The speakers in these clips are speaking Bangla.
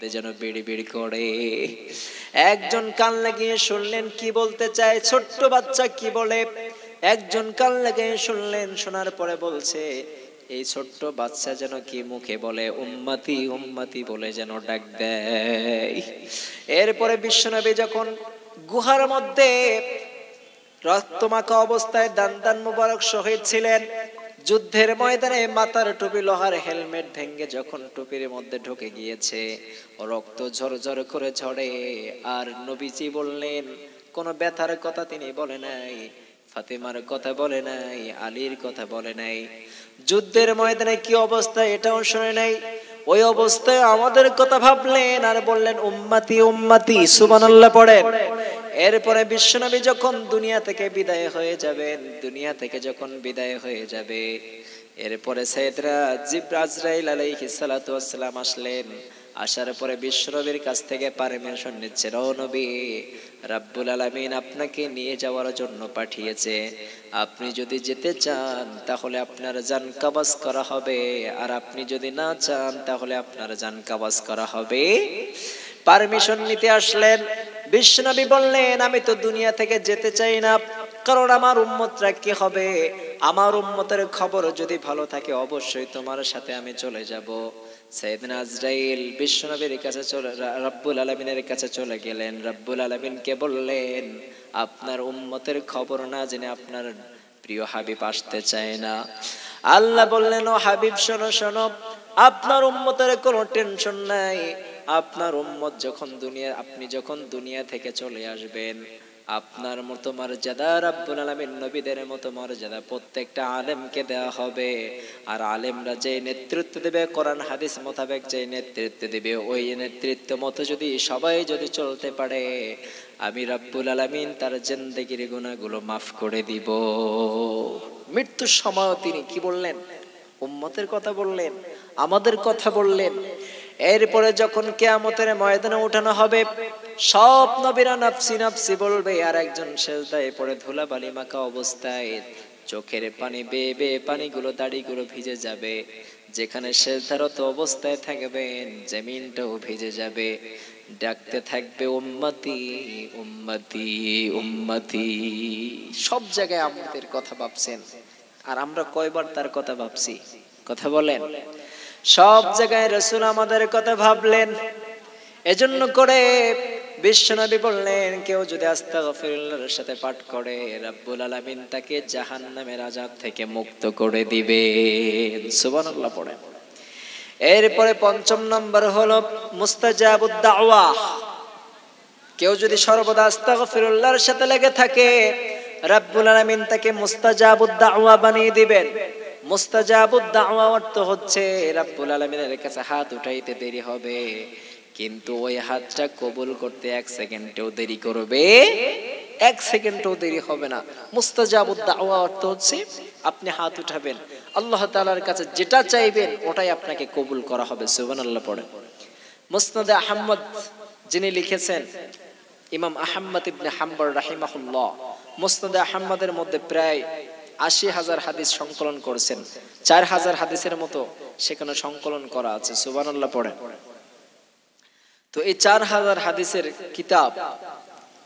মধ্যে যেন বিড়ি বিড়ি করে। একজন কান লাগিয়ে শুনলেন কি বলতে চায়, ছোট্ট বাচ্চা কি বলে। একজন কান লাগিয়ে শুনলেন, শোনার পরে বলছে এই ছোট্ট বাচ্চা যেন কি মুখে বলে উম্মতি উম্মতি বলে যেন ডাক দেয়। এরপরে বিশ্বনবী যখন গুহার মধ্যে রক্তমাখা অবস্থায় দান মুবারক শহীদ ছিলেন, যুদ্ধের ময়দানে মাথার টুপি লোহার হেলমেট ভেঙে যখন টুপির মধ্যে ঢুকে গিয়েছে, রক্ত ঝরঝর করে ঝরে। আর নবীজি বললেন, কোন ব্যথার কথা তিনি বলে নাই, ফাতেমার কথা বলে নাই, আলীর কথা বলে নাই, যুদ্ধের ময়দানে কি অবস্থা এটাও শুনে নাই। ওই অবস্থায় আমাদের কথা ভাবলেন আর বললেন উম্মতি উম্মতি, সুবহানাল্লাহ পড়েন। এরপরে বিশ্বনবী যখন দুনিয়া থেকে বিদায় হয়ে যাবেন, দুনিয়া থেকে যখন বিদায় হয়ে যাবে, এরপরে সাইয়েদনা আজরাইল আলাইহিস সালাতু ওয়াস সালাম আসলেন। আসার পরে বিশ্বনবীর কাছ থেকে পারমিশন নিচ্ছেন, ও নবী, রাব্বুল আলামিন আপনাকে নিয়ে যাওয়ার জন্য পাঠিয়েছে। আপনি যদি যেতে চান তাহলে আপনার জান কবজ করা হবে, আর আপনি যদি না চান তাহলে আপনার জান কবজ করা হবে। পারমিশন নিতে আসলেন। বিশ্বনবী বললেন, আমি তো দুনিয়া থেকে যেতে চাই না, কারণ আমার উম্মতরা কি হবে, আমার উম্মতের খবর যদি ভালো থাকে অবশ্যই তোমার সাথে আমি চলে যাব। সাইয়েদনা আজরাইল বিশ্বনবীর কাছে রব্বুল আলামিনের কাছে চলে গেলেন। রব্বুল আলামিনকে বললেন, আপনার উম্মতের খবর না জেনে আপনার প্রিয় হাবিব আসতে চায় না। আল্লাহ বললেন, ও হাবিব শোনো শোনো, আপনার উম্মতের কোনো টেনশন নাই। আপনার উম্মত যখন আপনি যখন দুনিয়া থেকে চলে আসবেন, আপনার মতো মর্যাদা রাব্বুল আলামিন নবীদের মতো মর্যাদা প্রত্যেকটা আলেমকে দেওয়া হবে। আর আলেমরা যে নেতৃত্ব দেবে, কোরআন হাদিস মোতাবেক যে নেতৃত্ব দেবে, ওই নেতৃত্ব মতো যদি সবাই যদি চলতে পারে, আমি রাব্বুল আলামিন তার জিন্দেগির গুনাহগুলো মাফ করে দিব। মৃত্যুর সময় তিনি কি বললেন? উম্মতের কথা বললেন, আমাদের কথা বললেন। এরপরে যখন কিয়ামতের ময়দানে উঠানো হবে, সব নবীরা নাফসি নাফসি বলবে, আর একজন সেজদায় পড়ে ধুলাবালি মাখা অবস্থায় চোখের পানি বেয়ে বেয়ে পানিগুলো দাড়িগুলো ভিজে যাবে। যেখানে সেজদারত অবস্থায় থাকবেন জমিনটাও ভিজে যাবে, ডাকতে থাকবে উম্মতি উম্মতি উম্মতি। সব জায়গায় আমাদের কথা ভাবছেন, আর আমরা কয়বার তার কথা ভাবছি? কথা বলেন। সব জায়গায় রাসূল আমাদের কথা ভাবলেন। এজন্য করে বিশ্বনবী বললেন, কেউ যদি আস্তাগফিরুল্লাহর সাথে পাঠ করে, রাব্বুল আলামিন তাকে জাহান্নামের আযাব থেকে মুক্ত করে দিবেন। সুবহানাল্লাহ পড়েন। এরপরে পঞ্চম নম্বর হলো মুস্তাজাবুদ দাওয়া। কেউ যদি সর্বদা আস্তাগফিরুল্লাহর সাথে লেগে থাকে, রাব্বুল আলামিন তাকে মুস্তাজাবুদ দাওয়া বানিয়ে দিবেন। মুস্তাজাবুদ দাওয়া অর্থ হচ্ছে রাব্বুল আলামিনের কাছে হাত উঠাইতে দেরি হবে, কিন্তু ওই হাতটা কবুল করতে 1 সেকেন্ডও দেরি করবে, 1 সেকেন্ডও দেরি হবে না। মুস্তাজাবুদ দাওয়া অর্থ হচ্ছে আপনি হাত উঠাবেন, আল্লাহ তাআলার কাছে যেটা চাইবেন ওটাই আপনাকে কবুল করা হবে। সুবহানাল্লাহ পড়েন। মুসনাদে আহমদ যিনি লিখেছেন, ইমাম আহমদ ইবনে হাম্বল রাহিমাহুল্লাহ, মুসনাদে আহমদের মধ্যে প্রায় ৮০,০০০ হাদিস সংকলন করেছেন। ৪,০০০ হাদিসের মতো সেখানে সংকলন করা আছে। সুবহানাল্লাহ পড়েন। তো এই ৪,০০০ হাদিসের কিতাব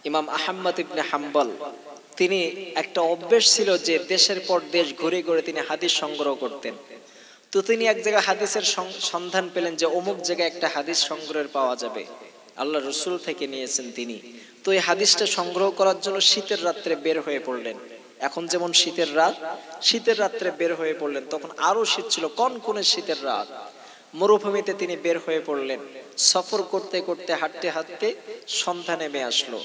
ইমাম আহমদ ইবনে হাম্বল, তিনি একটা অভ্যাস ছিল যে দেশের পর দেশ ঘুরে ঘুরে তিনি হাদিস সংগ্রহ করতেন। তো তিনি এক জায়গায় হাদিসের সন্ধান পেলেন যে অমুক জায়গায় একটা হাদিস সংগ্রহের পাওয়া যাবে, আল্লাহ রসুল থেকে নিয়েছেন তিনি। তো এই হাদিসটা সংগ্রহ করার জন্য শীতের রাত্রে বের হয়ে পড়লেন। এখন যেমন শীতের রাত, শীতের রাত্রে বের হয়ে পড়লেন, তখন আরো শীত ছিল, কনকনে শীতের রাত। মরুভূমিতে তিনি বের হয়ে পড়লেন। সফর করতে করতে হাঁটতে হাঁটতে সন্ধ্যা নেমে আসলো।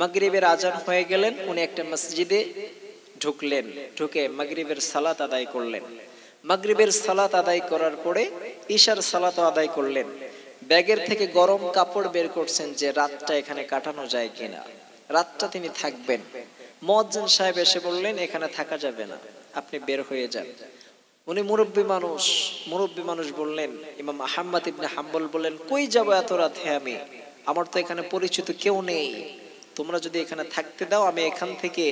মাগরিবের আজান হয়ে গেলেন, উনি একটা মসজিদে ঢুকলেন। ঢুকে মাগরিবের সালাত আদায় করলেন। মাগরিবের সালাত আদায় করার পরে ইশার সালাত আদায় করলেন। ব্যাগের থেকে গরম কাপড় বের করছেন যে রাতটা এখানে কাটানো যায় কিনা, রাতটা তিনি থাকবেন। মুয়াজ্জিন সাহেব এসে বললেন, এখানে থাকা যাবে না, আপনি বের হয়ে যান। উনি মুরব্বী মানুষ বললেন, ইমাম আহমদ ইবনে হাম্বল বললেন, কই যাব এত রাতে আমি, আমার তো এখানে পরিচিত কেউ নেই, তোমরা যদি এখানে থাকতে দাও আমি এখান থেকে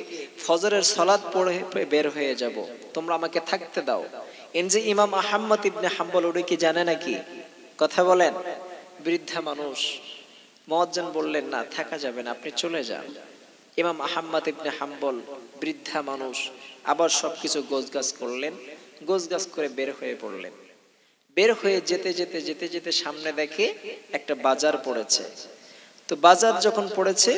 ফজরের সালাত পড়ে বের হয়ে যাব, তোমরা আমাকে থাকতে দাও। এন যে ইমাম আহমদ ইবনে হাম্বল উনি কি জানে নাকি? কথা বলেন। বৃদ্ধা মানুষ। মুয়াজ্জিন বললেন, না থাকা যাবে না, আপনি চলে যান। ইমাম আহমদ ইবনে হাম্বল বৃদ্ধা মানুষ আবার সবকিছু গোছগাছ করলেন, গোছগাছ করে বের হয়ে পড়লেন। বের হয়ে যেতে যেতে যেতে যেতে সামনে দেখে একটা বাজার পড়েছে। তো বাজার যখন পড়েছে,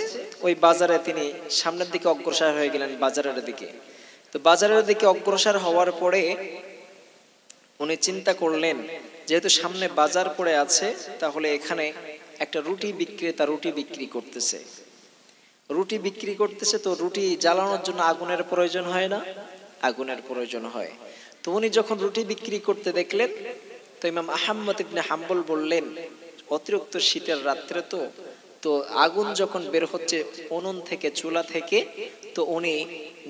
ওই বাজারে তিনি সামনের দিকে অগ্রসর হয়ে গেলেন, বাজারের দিকে। তো বাজারের দিকে অগ্রসর হওয়ার পরে উনি চিন্তা করলেন, যেহেতু সামনে বাজার পড়ে আছে, তাহলে এখানে একটা রুটি বিক্রেতা রুটি বিক্রি করতেছে। রুটি বিক্রি করতেছে, তো রুটি জ্বালানোর জন্য আগুনের প্রয়োজন হয় না? আগুনের প্রয়োজন হয়। তো উনি যখন রুটি বিক্রি করতে দেখলেন, তো ইমাম আহমদ ইবনে হাম্বল বললেন, অতিরিক্ত শীতের রাত্রে তো আগুন যখন বের হচ্ছে উনুন থেকে, চুলা থেকে, তো উনি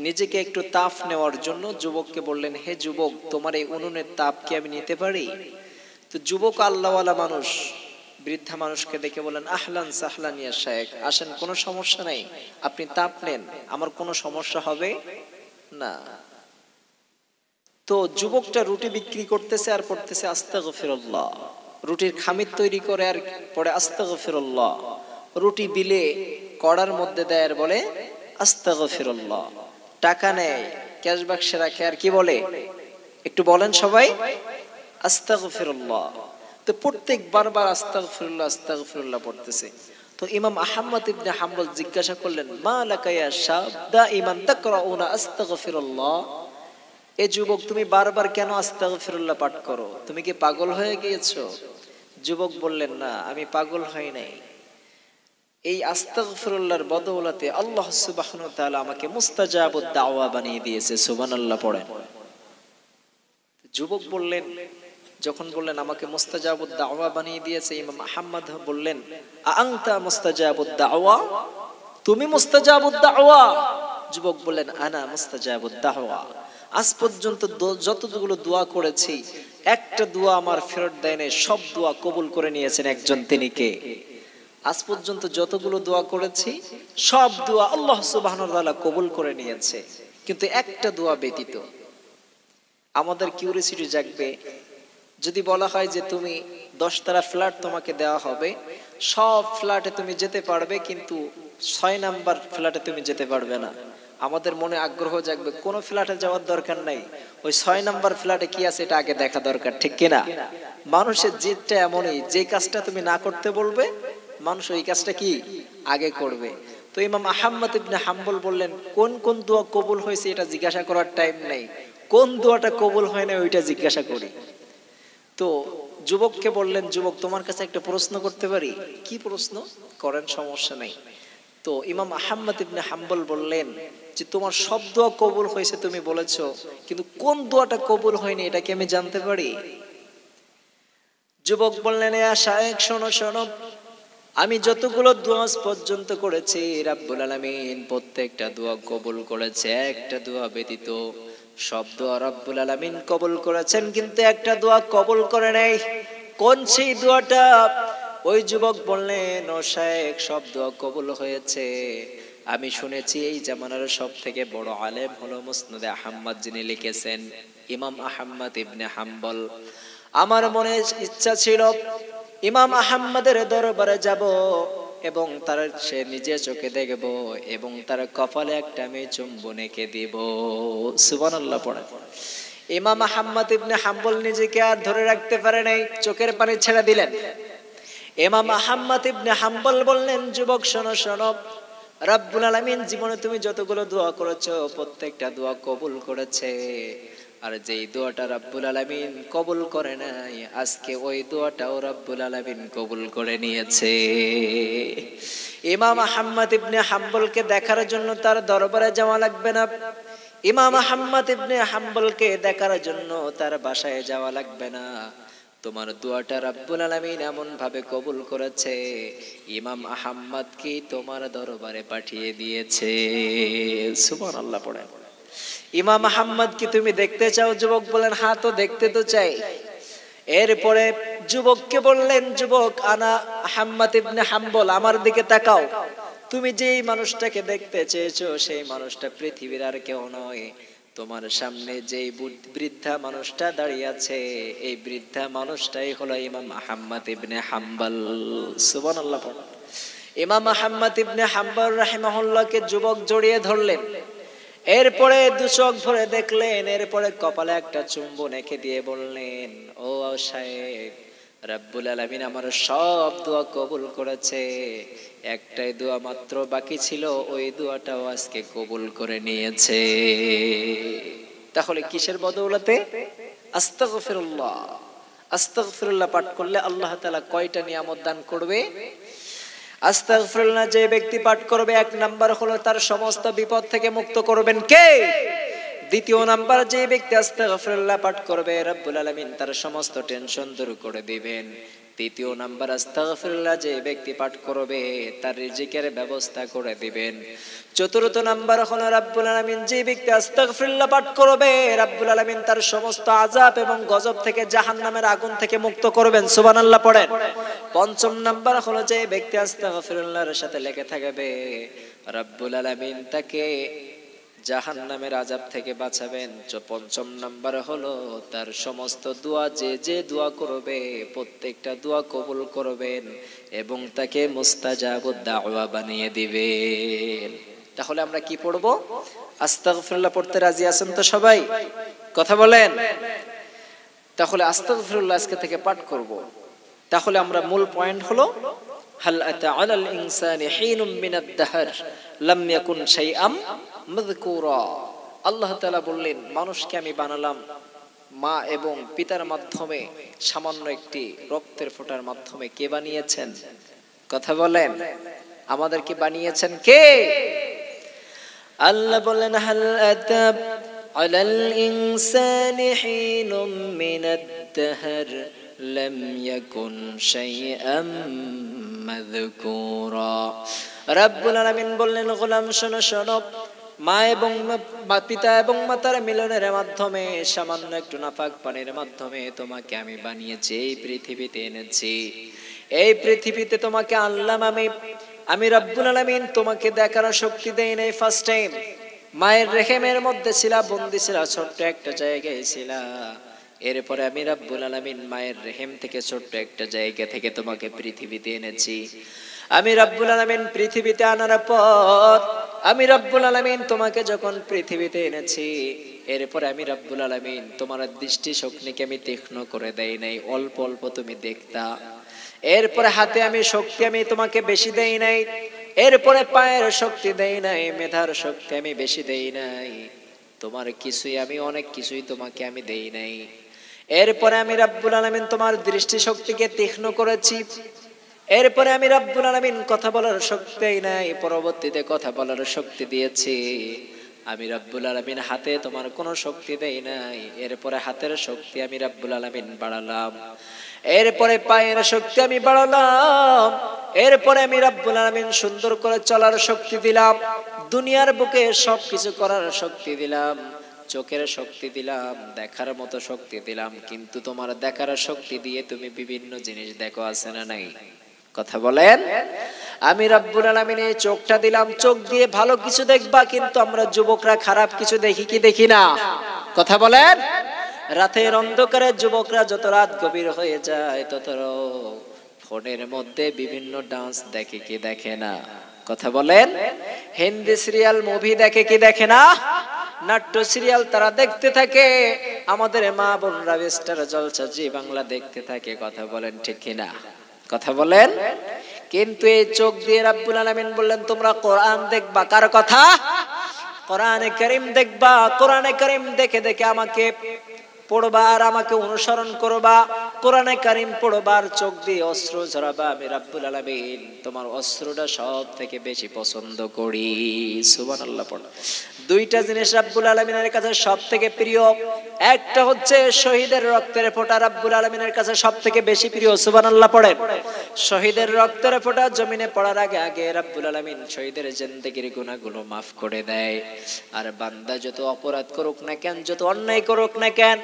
নিজেকে একটু তাপ নেওয়ার জন্য যুবককে বললেন, হে যুবক, তোমার এই উনুনের তাপ কি আমি নিতে পারি? তো যুবক আল্লাহওয়ালা মানুষ বৃদ্ধা মানুষকে দেখে বলেন, আহলান সাহলান ইয়া শায়েখ, আসেন, কোনো সমস্যা নাই, আপনি তাপ নেন, আমার কোনো সমস্যা হবে না। তো যুবকটা রুটি বিক্রি করতেছে আর পড়তেছে আস্তাগফিরুল্লাহ। রুটির খামির তৈরি করে আর পড়ে আস্তাগফিরুল্লাহ। রুটি বিলে কড়ার মধ্যে দেয় আর বলে আস্তাগফিরুল্লাহ। টাকা নেয়, ক্যাশ বাক্সে রাখে আর কি বলে, একটু বলেন সবাই, আস্তাগফিরুল্লাহ। তো প্রত্যেক বারবার আস্তাগফিরুল্লাহ আস্তাগফিরুল্লাহ পড়তেছে। তো ইমাম আহমদ ইবনে হাম্বল জিজ্ঞাসা করলেন, মা লাকা ইয়া শাব দাইমান তাকরাউনা আস্তাগফিরুল্লাহ, এ যুবক, তুমি বারবার কেন আস্তাগফিরুল্লাহ পাঠ করো? তুমি কি পাগল হয়ে গিয়েছো? যুবক বললেন, না, আমি পাগল হই নাই। এই আস্তাগফিরুল্লাহর বদৌলতে আল্লাহ সুবহানাহু ওয়া তাআলা আমাকে মুস্তাজাবুদ দাওয়া বানিয়ে দিয়েছে। সুবহানাল্লাহ পড়েন। যুবক বললেন, যখন বললেন আমাকে মুস্তাজাবুদ দাওয়া বানিয়ে দিয়েছে, ইমাম আহমদ বললেন, আনতা মুস্তাজাবুদ দাওয়া, তুমি মুস্তাজাবুদ দাওয়া? যুবক বললেন, আনা মুস্তাজাবুদ দাওয়া। আজ পর্যন্ত যতগুলো দোয়া করেছি, একটা দোয়া আমার ফেরত দেয় নাই, সব দোয়া কবুল করে নিয়েছেন একজন, তিনি কে? আজ পর্যন্ত যতগুলো দোয়া করেছি, সব দোয়া আল্লাহ সুবহানাহু ওয়া তাআলা কবুল করে নিয়েছে, কিন্তু একটা দোয়া ব্যতীত। আমাদের কিউরিওসিটি জাগবে, যদি বলা হয় যে তুমি 10 তলা ফ্ল্যাট তোমাকে দেওয়া হবে, সব ফ্ল্যাটে তুমি যেতে পারবে, কিন্তু 6 নাম্বার ফ্ল্যাটে তুমি যেতে পারবে না। আমাদের মনে আগ্রহ জাগবে, কোন ফ্ল্যাটে যাওয়ার দরকার নাই, ওই 6 নাম্বার ফ্ল্যাটে কি আছে এটা আগে দেখা দরকার, ঠিক কিনা? মানুষের জিদটা এমনই, যে কাজটা তুমি না করতে বলবে, মানুষ ওই কাজটা কি আগে করবে। তো ইমাম আহমদ ইবনে হাম্বল বললেন, কোন কোন দোয়া কবুল হয়েছে এটা জিজ্ঞাসা করার টাইম নেই, কোন দোয়াটা কবুল হয় না ওইটা জিজ্ঞাসা করি। তো যুবককে বললেন, যুবক, তোমার কাছে একটা প্রশ্ন করতে পারি? কি প্রশ্ন করেন, সমস্যা নেই। তো ইমাম আহমদ ইবনে হাম্বল বললেন যে, তোমার সব দোয়া কবুল হয়েছে তুমি বলেছো, কিন্তু কোন দোয়াটা কবুল হয়নি এটা কি আমি জানতে পারি? যুবক বললেন, ইয়া শায়েখ, শোনো শোনো, আমি যতগুলো দোয়া পর্যন্ত করেছি, রাব্বুল আলামিন প্রত্যেকটা দোয়া কবুল করেছে, একটা দোয়া ব্যতীত সব দোয়া রাব্বুল আলামিন কবুল করেছেন, কিন্তু একটা দোয়া কবুল করে নাই। কোন সেই দোয়াটা? ওই যুবক বললেন, ও শায়েখ, সব দোয়া কবুল হয়েছে। আমি শুনেছি এই জামানার সব থেকে বড় আলেম হলো মুসনাদে আহমদ, যিনি লিখেছেন ইমাম আহমদ ইবনে হাম্বল। আমার মনে ইচ্ছা ছিল ইমাম আহমদের দরবারে যাব এবং তার সে নিজে চোখে দেখব এবং তার কপালে একটা আমি চুম্বন এঁকে দিব। সুবহানাল্লাহ পড়ে। ইমাম আহমদ ইবনে হাম্বল নিজেকে আর ধরে রাখতে পারে নাই, চোখের পানি ছেড়ে দিলেন। ইমাম আহমদ ইবনে হাম্বল বললেন, যুবক শোনো শোনো, রাব্বুল আলামিন জীবনে তুমি যতগুলো দোয়া করেছো প্রত্যেকটা দোয়া কবুল করেছে, আর যেই দোয়াটা রাব্বুল আলামিন কবুল করে নাই, আজকে ওই দোয়াটাও রাব্বুল আলামিন কবুল করে নিয়েছে। ইমাম আহমদ ইবনে হাম্বলকে দেখার জন্য তার দরবারে যাওয়া লাগবে না, ইমাম আহমদ ইবনে হাম্বলকে দেখার জন্য তার বাসায় যাওয়া লাগবে না। তোমার দোয়াটা রাব্বুল আলামিন এমন ভাবে কবুল করেছে, ইমাম আহমদ কি তোমার দরবারে পাঠিয়ে দিয়েছে। সুবহানাল্লাহ পড়ে। ইমাম আহমদ কি তুমি দেখতে চাও? যুবক বলেন, হ্যাঁ, তো দেখতে তো চাই। এরপরে যুবককে বললেন, যুবক, আনা আহমদ ইবনে হাম্বল, আমার দিকে তাকাও। তুমি যেই মানুষটাকে দেখতে চেয়েছো সেই মানুষটা পৃথিবীর আর কেউ নয়, তোমার সামনে যেই বৃদ্ধা মানুষটা দাঁড়িয়ে আছে, এই বৃদ্ধা মানুষটাই হলো ইমাম আহমদ ইবনে হাম্বল। সুবহানাল্লাহ। ইমাম আহমদ ইবনে হাম্বল রাহিমাহুল্লাহকে যুবক জড়িয়ে ধরলেন, এরপরে দু চোখ ভরে দেখলেন, এরপরে কপালে একটা চুম্বন এঁকে দিয়ে বললেন, ও শায়েখ, রব্বুল আলামিন আমার সব দোয়া কবুল করেছে, একটাই দোয়া মাত্র বাকি ছিল, ওই দোয়াটাও আজকে কবুল করে নিয়েছে। তাহলে কিসের বদৌলতে? আস্তাগফিরুল্লাহ। আস্তাগফিরুল্লাহ পাঠ করলে আল্লাহ তাআলা কয়টা নিয়ামত দান করবে? আস্তাগফিরুল্লাহ যে ব্যক্তি পাঠ করবে, এক নাম্বার হলো তার সমস্ত বিপদ থেকে মুক্ত করবেন কে? দ্বিতীয় নাম্বার, যে ব্যক্তি আস্তাগফিরুল্লাহ পাঠ করবে, রব্বুল আলামিন তার সমস্ত টেনশন দূর করে দিবেন। তৃতীয় নাম্বার, আস্তাগফিরুল্লাহ যে ব্যক্তি পাঠ করবে, তার রিজিকের ব্যবস্থা করে দিবেন। চতুর্থ নাম্বার হলো রব্বুল আলামিন যে ব্যক্তি আস্তাগফিরুল্লাহ পাঠ করবে, রব্বুল আলামিন তার সমস্ত আযাব এবং গজব থেকে, জাহান্নামের আগুন থেকে মুক্ত করবেন। সুবহানাল্লাহ পড়েন। পঞ্চম নাম্বার হলো যে ব্যক্তি আস্তাগফিরুল্লাহর সাথে লেগে থাকবে, রব্বুল আলামিন তাকে জাহান্নামের আযাব থেকে বাঁচাবেন। পঞ্চম নাম্বার হলো তার সমস্ত দোয়া, যে দোয়া করবে প্রত্যেকটা দোয়া কবুল করবেন এবং তাকে মুস্তাজাবুদ দাওয়া বানিয়ে দিবেন। তাহলে আমরা কি পড়ব? আস্তাগফিরুল্লাহ পড়তে রাজি আছেন তো সবাই? কথা বলেন। তাহলে আস্তাগফিরুল্লাহ আজকে থেকে পাঠ করব। তাহলে আমরা মূল পয়েন্ট হলো, হাল আতা আলাল ইনসানি হিনুম মিনাদ দাহর লাম ইয়াকুন শাইআম মাযকুরা। আল্লাহ তাআলা বললেন, মানুষকে আমি বানালাম মা এবং পিতার মাধ্যমে, সামান্য একটি রক্তের ফোঁটার মাধ্যমে। কে বানিয়েছেন? কথা বলেন। আমাদেরকে বানিয়েছেন কে? আল্লাহ বলেন, হাল আতা আলাল ইনসানি হিনুম মিনাদ দাহর লাম ইয়াকুন শাইআম মাযকুরা। রব্বুল আলামিন বললেন, গোলাম শোনো শোনো, মা এবং পিতা এবং মাতার মিলনের মাধ্যমে, সামান্য একটু নাপাক পানির মাধ্যমে তোমাকে আমি বানিয়েছি, এই পৃথিবীতে এনেছি। এই পৃথিবীতে তোমাকে আনলাম আমি রব্বুল আলামিন। তোমাকে দেখার শক্তি দেই নাই ফার্স্ট টাইম। মায়ের রেহেমের মধ্যে ছিলা, বন্দী ছিলা, ছোট্ট একটা জায়গায় ছিলা। এরপরে আমি রব্বুল আলামিন মায়ের রেহেম থেকে ছোট্ট একটা জায়গা থেকে তোমাকে পৃথিবীতে এনেছি। আমি রব্বুল আলামিন পৃথিবীতে আনার পর, আমি রব্বুল আলামিন তোমাকে যখন পৃথিবীতে এনেছি, এরপরে আমি রব্বুল আলামিন তোমার দৃষ্টি শক্তিকে আমি তীক্ষ্ণ করে দেই নাই, অল্প অল্প তুমি দেখতা। এরপরে হাতে আমি শক্তি আমি তোমাকে বেশি দেই নাই। এরপরে পায়ের শক্তি দেই নাই, মেধার শক্তি আমি বেশি দেই নাই। তোমার কিছুই আমি, অনেক কিছুই তোমাকে আমি দেই নাই। এরপরে আমি রব্বুল আলামিন তোমার দৃষ্টি শক্তিকে তীক্ষ্ণ করেছি। এরপরে আমি রব্বুল আলামিন কথা বলার শক্তি দেই নাই, পরবর্তীতে কথা বলার শক্তি দিয়েছি। আমি রব্বুল আলামিন হাতে তোমার কোনো শক্তি দেই নাই। এরপরে হাতের শক্তি আমি রব্বুল আলামিন বাড়ালাম। এরপরে পায়ের শক্তি আমি বাড়ালাম। এরপরে আমি রব্বুল আলামিন সুন্দর করে চলার শক্তি দিলাম। দুনিয়ার বুকে সবকিছু করার শক্তি দিলাম। চোখের শক্তি দিলাম, দেখার মতো শক্তি দিলাম। কিন্তু তোমার দেখার শক্তি দিয়ে তুমি বিভিন্ন জিনিস দেখো, আছে না নাই? কথা বলেন। আমি রব্বুল আলামিন এই চোখটা দিলাম, চোখ দিয়ে ভালো কিছু দেখবা। কিন্তু আমরা যুবকরা খারাপ কিছু দেখি কি দেখি না? কথা বলেন। রাতের অন্ধকারে যুবকরা যত রাত গভীর হয়ে যায়, তত ফোনের মধ্যে বিভিন্ন ডান্স দেখে কি দেখে না? কথা বলেন। হিন্দি সিরিয়াল মুভি দেখে কি দেখে না? নাট্য সিরিয়াল তারা দেখতে থাকে। আমাদের মা বোনরা স্টার জলসা জি বাংলা দেখতে থাকে। কথা বলেন ঠিক কিনা? কথা বলেন। কিন্তু এই চোখ দিয়ে রব্বুল আলামিন বললেন, তোমরা কোরআন দেখবা। কার কথা? কোরআনে কারীম দেখবা। কোরআনে কারীম দেখে দেখে আমাকে পড়বা আর আমাকে অনুসরণ করবা। কোরআনে কারীম পড়বার চোখ দিয়ে অশ্র ঝরাবা। আমি রব্বুল আলামিন তোমার অশ্রটা সব থেকে বেশি পছন্দ করি। সুবহানাল্লাহ পড়। দুইটা জিনিস রব্বুল আলামিনের কাছে সব থেকে প্রিয়। একটা হচ্ছে শহীদের রক্তের ফোঁটা, রব্বুল আলামিনের কাছে সব থেকে বেশি প্রিয়। সুবহানাল্লাহ পড়েন। শহীদের রক্তের ফোঁটা জমিনে পড়ার আগে আগে রব্বুল আলামিন শহীদের জিন্দেগির গুনাহগুলো মাফ করে দেয়। আর বান্দা যত অপরাধ করুক না কেন, যত অন্যায় করুক না কেন,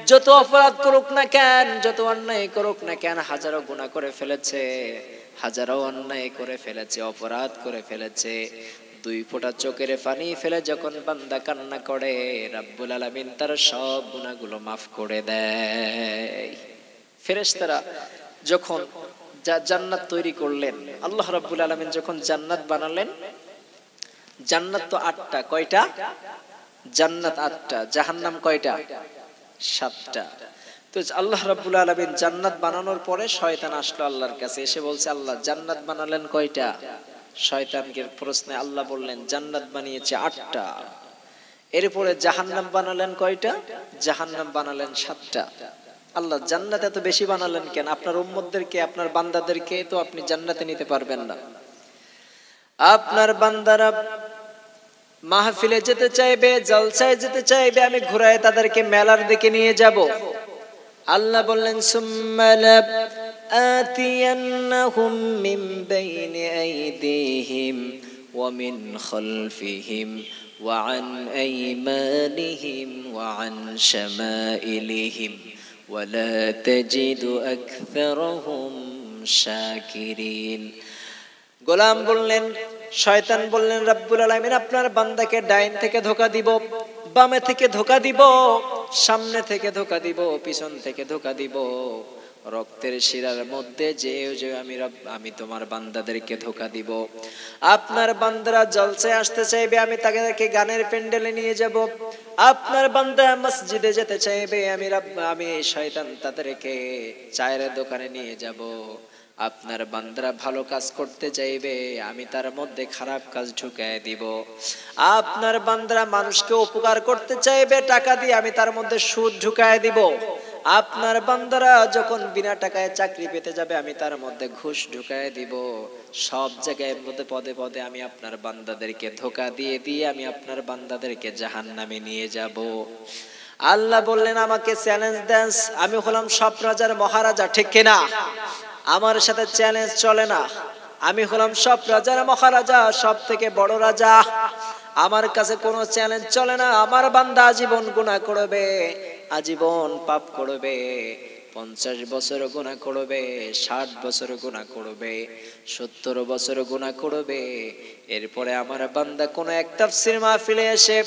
যত অপরাধ করুক না কেন, যত অন্যায় করুক না কেন, হাজারো গুনাহ করে ফেলেছে, হাজারো অন্যায় করে ফেলেছে, অপরাধ করে ফেলেছে, দুই ফোঁটা চোখের পানি ফেলে যখন বান্দা কান্না করে, রব্বুল আলামিন তার সব গুনাহগুলো মাফ করে দেয়। ফেরেশতারা যখন জান্নাত তৈরি করলেন, আল্লাহ রাব্বুল আলামিন যখন জান্নাত বানালেন, জান্নাত তো 8টা, কয়টা? জান্নাত 8টা, জাহান্নাম কয়টা? 7টা। তো আল্লাহ রাব্বুল আলামিন জান্নাত বানানোর পরে শয়তান আসলো আল্লাহর কাছে, এসে বলছে, আল্লাহ জান্নাত বানালেন কয়টা? শয়তানকে প্রশ্নে আল্লাহ বললেন, জান্নাত বানিয়েছে 8টা। এরপরে জাহান্নাম বানালেন কয়টা? জাহান্নাম বানালেন 7টা। আল্লাহ জান্নাত এত বেশি বানালেন কেন? আপনার উম্মতদেরকে, আপনার বান্দাদেরকে তো আপনি জান্নাতে নিতে পারবেন না। আপনার বান্দারা মাহফিলে যেতে চাইবে, জলসায় যেতে চাইবে, আমি ঘুরায় তাদেরকে মেলার দিকে নিয়ে যাব। আল্লাহ বললেন, সুম্মা লাআতিয়ান্নাহুম মিন বাইনি আইদিহিম ওয়া মিন খালফিহিম ওয়া আন আইমানিহিম ওয়া আন শামাইলিহিম ওয়া লা তাজিদু আকসারাহুম শাকিরিন। গোলাম বললেন, শয়তান বললেন, রব্বুল আলামিন আপনার বান্দাকে ডাইন থেকে ধোঁকা দিব, বামে থেকে ধোঁকা দিব, সামনে থেকে ধোঁকা দিব, পিছন থেকে ধোঁকা দিব, রক্তের শিরার মধ্যে যে আমি তোমার বান্দাদেরকে ধোঁকা দিব। আপনার বান্দারা জলসায় আসতে চাইবে, আমি তাদেরকে গানের প্যান্ডেলে নিয়ে যাব। আপনার বান্দা মসজিদে যেতে চাইবে, আমি শয়তান তাদেরকে চায়ের দোকানে নিয়ে যাব। আপনার বান্দারা ভালো কাজ করতে চাইবে, আমি তার মধ্যে খারাপ কাজ ঢুকায় দিব। আপনার বান্দারা মানুষকে উপকার করতে চাইবে, টাকা দিয়ে আমি তার মধ্যে সুদ ঢুকায় দিব। আপনার বান্দারা যখন বিনা টাকায় চাকরি পেতে যাবে, আমি তার মধ্যে ঘুষ ঢুকায় দিব। সব জায়গায় মধ্যে পদে পদে আমি আপনার বান্দাদেরকে ধোঁকা দিয়ে দিয়ে আমি আপনার বান্দাদেরকে জাহান্নামে নিয়ে যাব। আল্লাহ বললেন, আমাকে চ্যালেঞ্জ দেন, আমি হলাম সব রাজার মহারাজা, ঠিক কিনা? আমার সাথে চ্যালেঞ্জ চলে না। আমি হলাম সব রাজার মহারাজা, সব থেকে বড় রাজা। আমার কাছে কোনো চ্যালেঞ্জ চলে না। আমার বান্দা আজীবন গুনাহ করবে, আজীবন পাপ করবে, 50 বছর গুনাহ করবে, 60 বছর গুনাহ করবে, 70 বছর গুনাহ করবে। এরপরে আমার বান্দা কোন এক তাফসীর মাহফিলে এসে,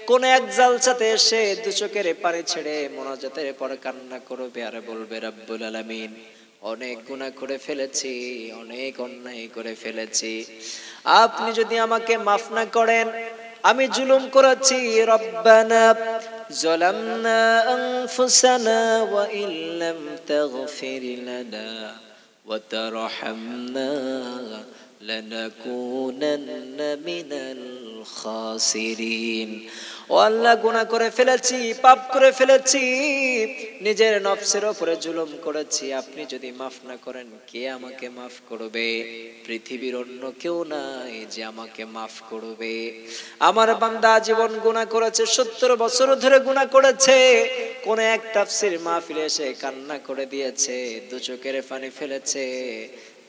কোন এক জালসাতে এসে দু চোখের পানি ছেড়ে মোনাজাতের পর কান্না করবে আর বলবে, রব্বুল আলামিন অনেক গুনাহ করে ফেলেছি, অনেক অন্যায় করে ফেলেছি, আপনি যদি আমাকে মাফ না করেন, আমি জুলুম করেছি। রব্বানা যালামনা আনফুসানা ওয়া ইল্লাম তাগফির লানা ওয়া তারহামনা লানাকুনান্না মিনাল খাসিরিন। ও আল্লাহ, গুনাহ করে ফেলেছি, পাপ করে ফেলেছি, নিজের নফসের উপরে জুলুম করেছি, আপনি যদি মাফ না করেন কে আমাকে মাফ করবে? পৃথিবীর অন্য কেউ নাই যে আমাকে মাফ করবে। আমার বান্দা জীবন গুনাহ করেছে, 70 বছর ধরে গুনাহ করেছে। কোন এক তাফসীর মাহফিলে এসে কান্না করে দিয়েছে, দু চোখের পানি ফেলেছে।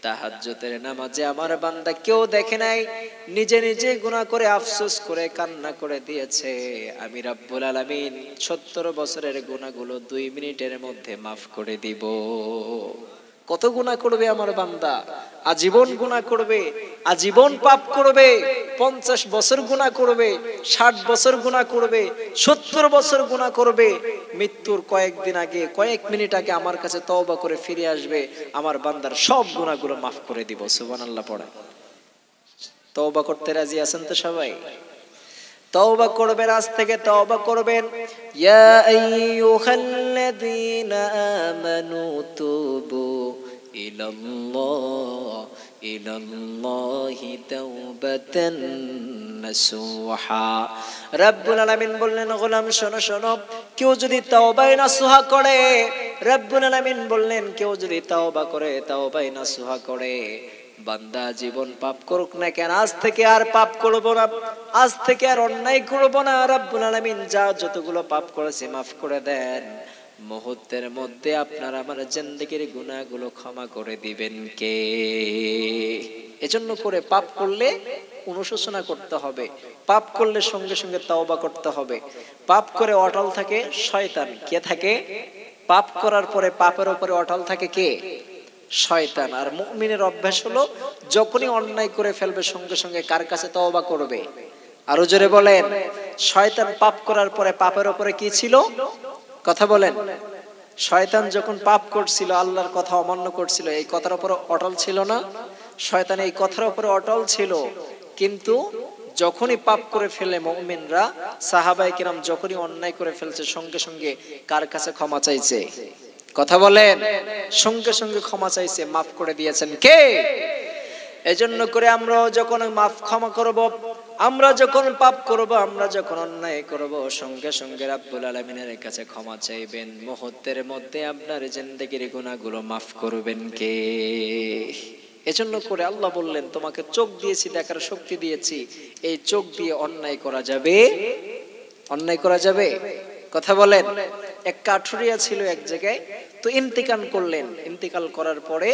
তাহাজ্জুদের নামাজে আমার বান্দা কেউ দেখে নাই, নিজে নিজে গুনাহ করে আফসোস করে কান্না করে দিয়েছে। আমি রব্বুল আলামিন 70 বছরের গুনাহগুলো 2 মিনিটের মধ্যে মাফ করে দিব। কত গুনাহ করবে আমার বান্দা? আজীবন গুনাহ করবে, আজীবন পাপ করবে, 50 বছর গুনাহ করবে, 60 বছর গুনাহ করবে, 70 বছর গুনাহ করবে। মৃত্যুর কয়েকদিন আগে, কয়েক মিনিট আগে আমার কাছে তওবা করে ফিরে আসবে, আমার বান্দার সব গুনাহগুলো মাফ করে দিব। সুবহানাল্লাহ পড়ে। তওবা করতে রাজি আছেন তো সবাই? তওবা করবেন, আজ থেকে তওবা করবেন। ইয়া আইয়ুহাল্লাযীনা আমানু তুবু ইলাল্লাহি তাওবাতান নাসুহা। রব্বুল আলামিন বললেন, গোলাম শোনো শোনো, কেউ যদি তাওবায়ে নাসুহা করে, রব্বুল আলামিন বললেন কেউ যদি তাওবা করে, তাওবায়ে নাসুহা করে, বান্দা জীবন পাপ করুক না কেন, আজ থেকে আর পাপ করব না, আজ থেকে আর অন্যায় করব না। রব্বুল আলামিন যা যতগুলো পাপ করেছে মাফ করে দেন। মুহূর্তের মধ্যে আপনার আমার জিন্দেগির গুনাহগুলো ক্ষমা করে দিবেন কে? এজন্য করে পাপ করলে অনুশোচনা করতে হবে, পাপ করলে সঙ্গে সঙ্গে তওবা করতে হবে। পাপ করে অটল থাকে শয়তান। কে থাকে? পাপ করার পরে পাপের উপরে অটল থাকে কে? শয়তান। আর মুমিনের অভ্যাস হলো যখনই অন্যায় করে ফেলবে সঙ্গে সঙ্গে কার কাছে তওবা করবে? আরো জোরে বলেন। শয়তান পাপ করার পরে পাপের উপরে কি ছিল? কথা বলেন। শয়তান যখন পাপ করছিল, আল্লাহর কথা অমান্য করছিল, এই কথার উপর অটল ছিল না? শয়তান এই কথার উপরে অটল ছিল, কিন্তু যখনই পাপ করে ফেলে মুমিনরা, সাহাবায়ে কিরাম যখনই অন্যায় করে ফেলছে সঙ্গে সঙ্গে কার কাছে ক্ষমা চাইছে? কথা বলেন। সঙ্গে সঙ্গে ক্ষমা চাইছে, মাফ করে দিয়েছেন কে? এজন্য করে আমরা যখন মাফ ক্ষমা করব, আমরা যখন পাপ করব, আমরা যখন অন্যায় করব, সঙ্গে সঙ্গে রাব্বুল আলামিনের কাছে ক্ষমা চাইবেন। মুহূর্তের মধ্যে আপনার জিন্দেগির গুনাহগুলো মাফ করবেন কে? এজন্য করে আল্লাহ বললেন, তোমাকে চোখ দিয়েছি, দেখার শক্তি দিয়েছি, এই চোখ দিয়ে অন্যায় করা যাবে? অন্যায় করা যাবে? কথা বলেন। এক কাঠুরিয়া ছিল এক জায়গায়, তো ইন্তিকাল করলেন। ইন্তিকাল করার পরে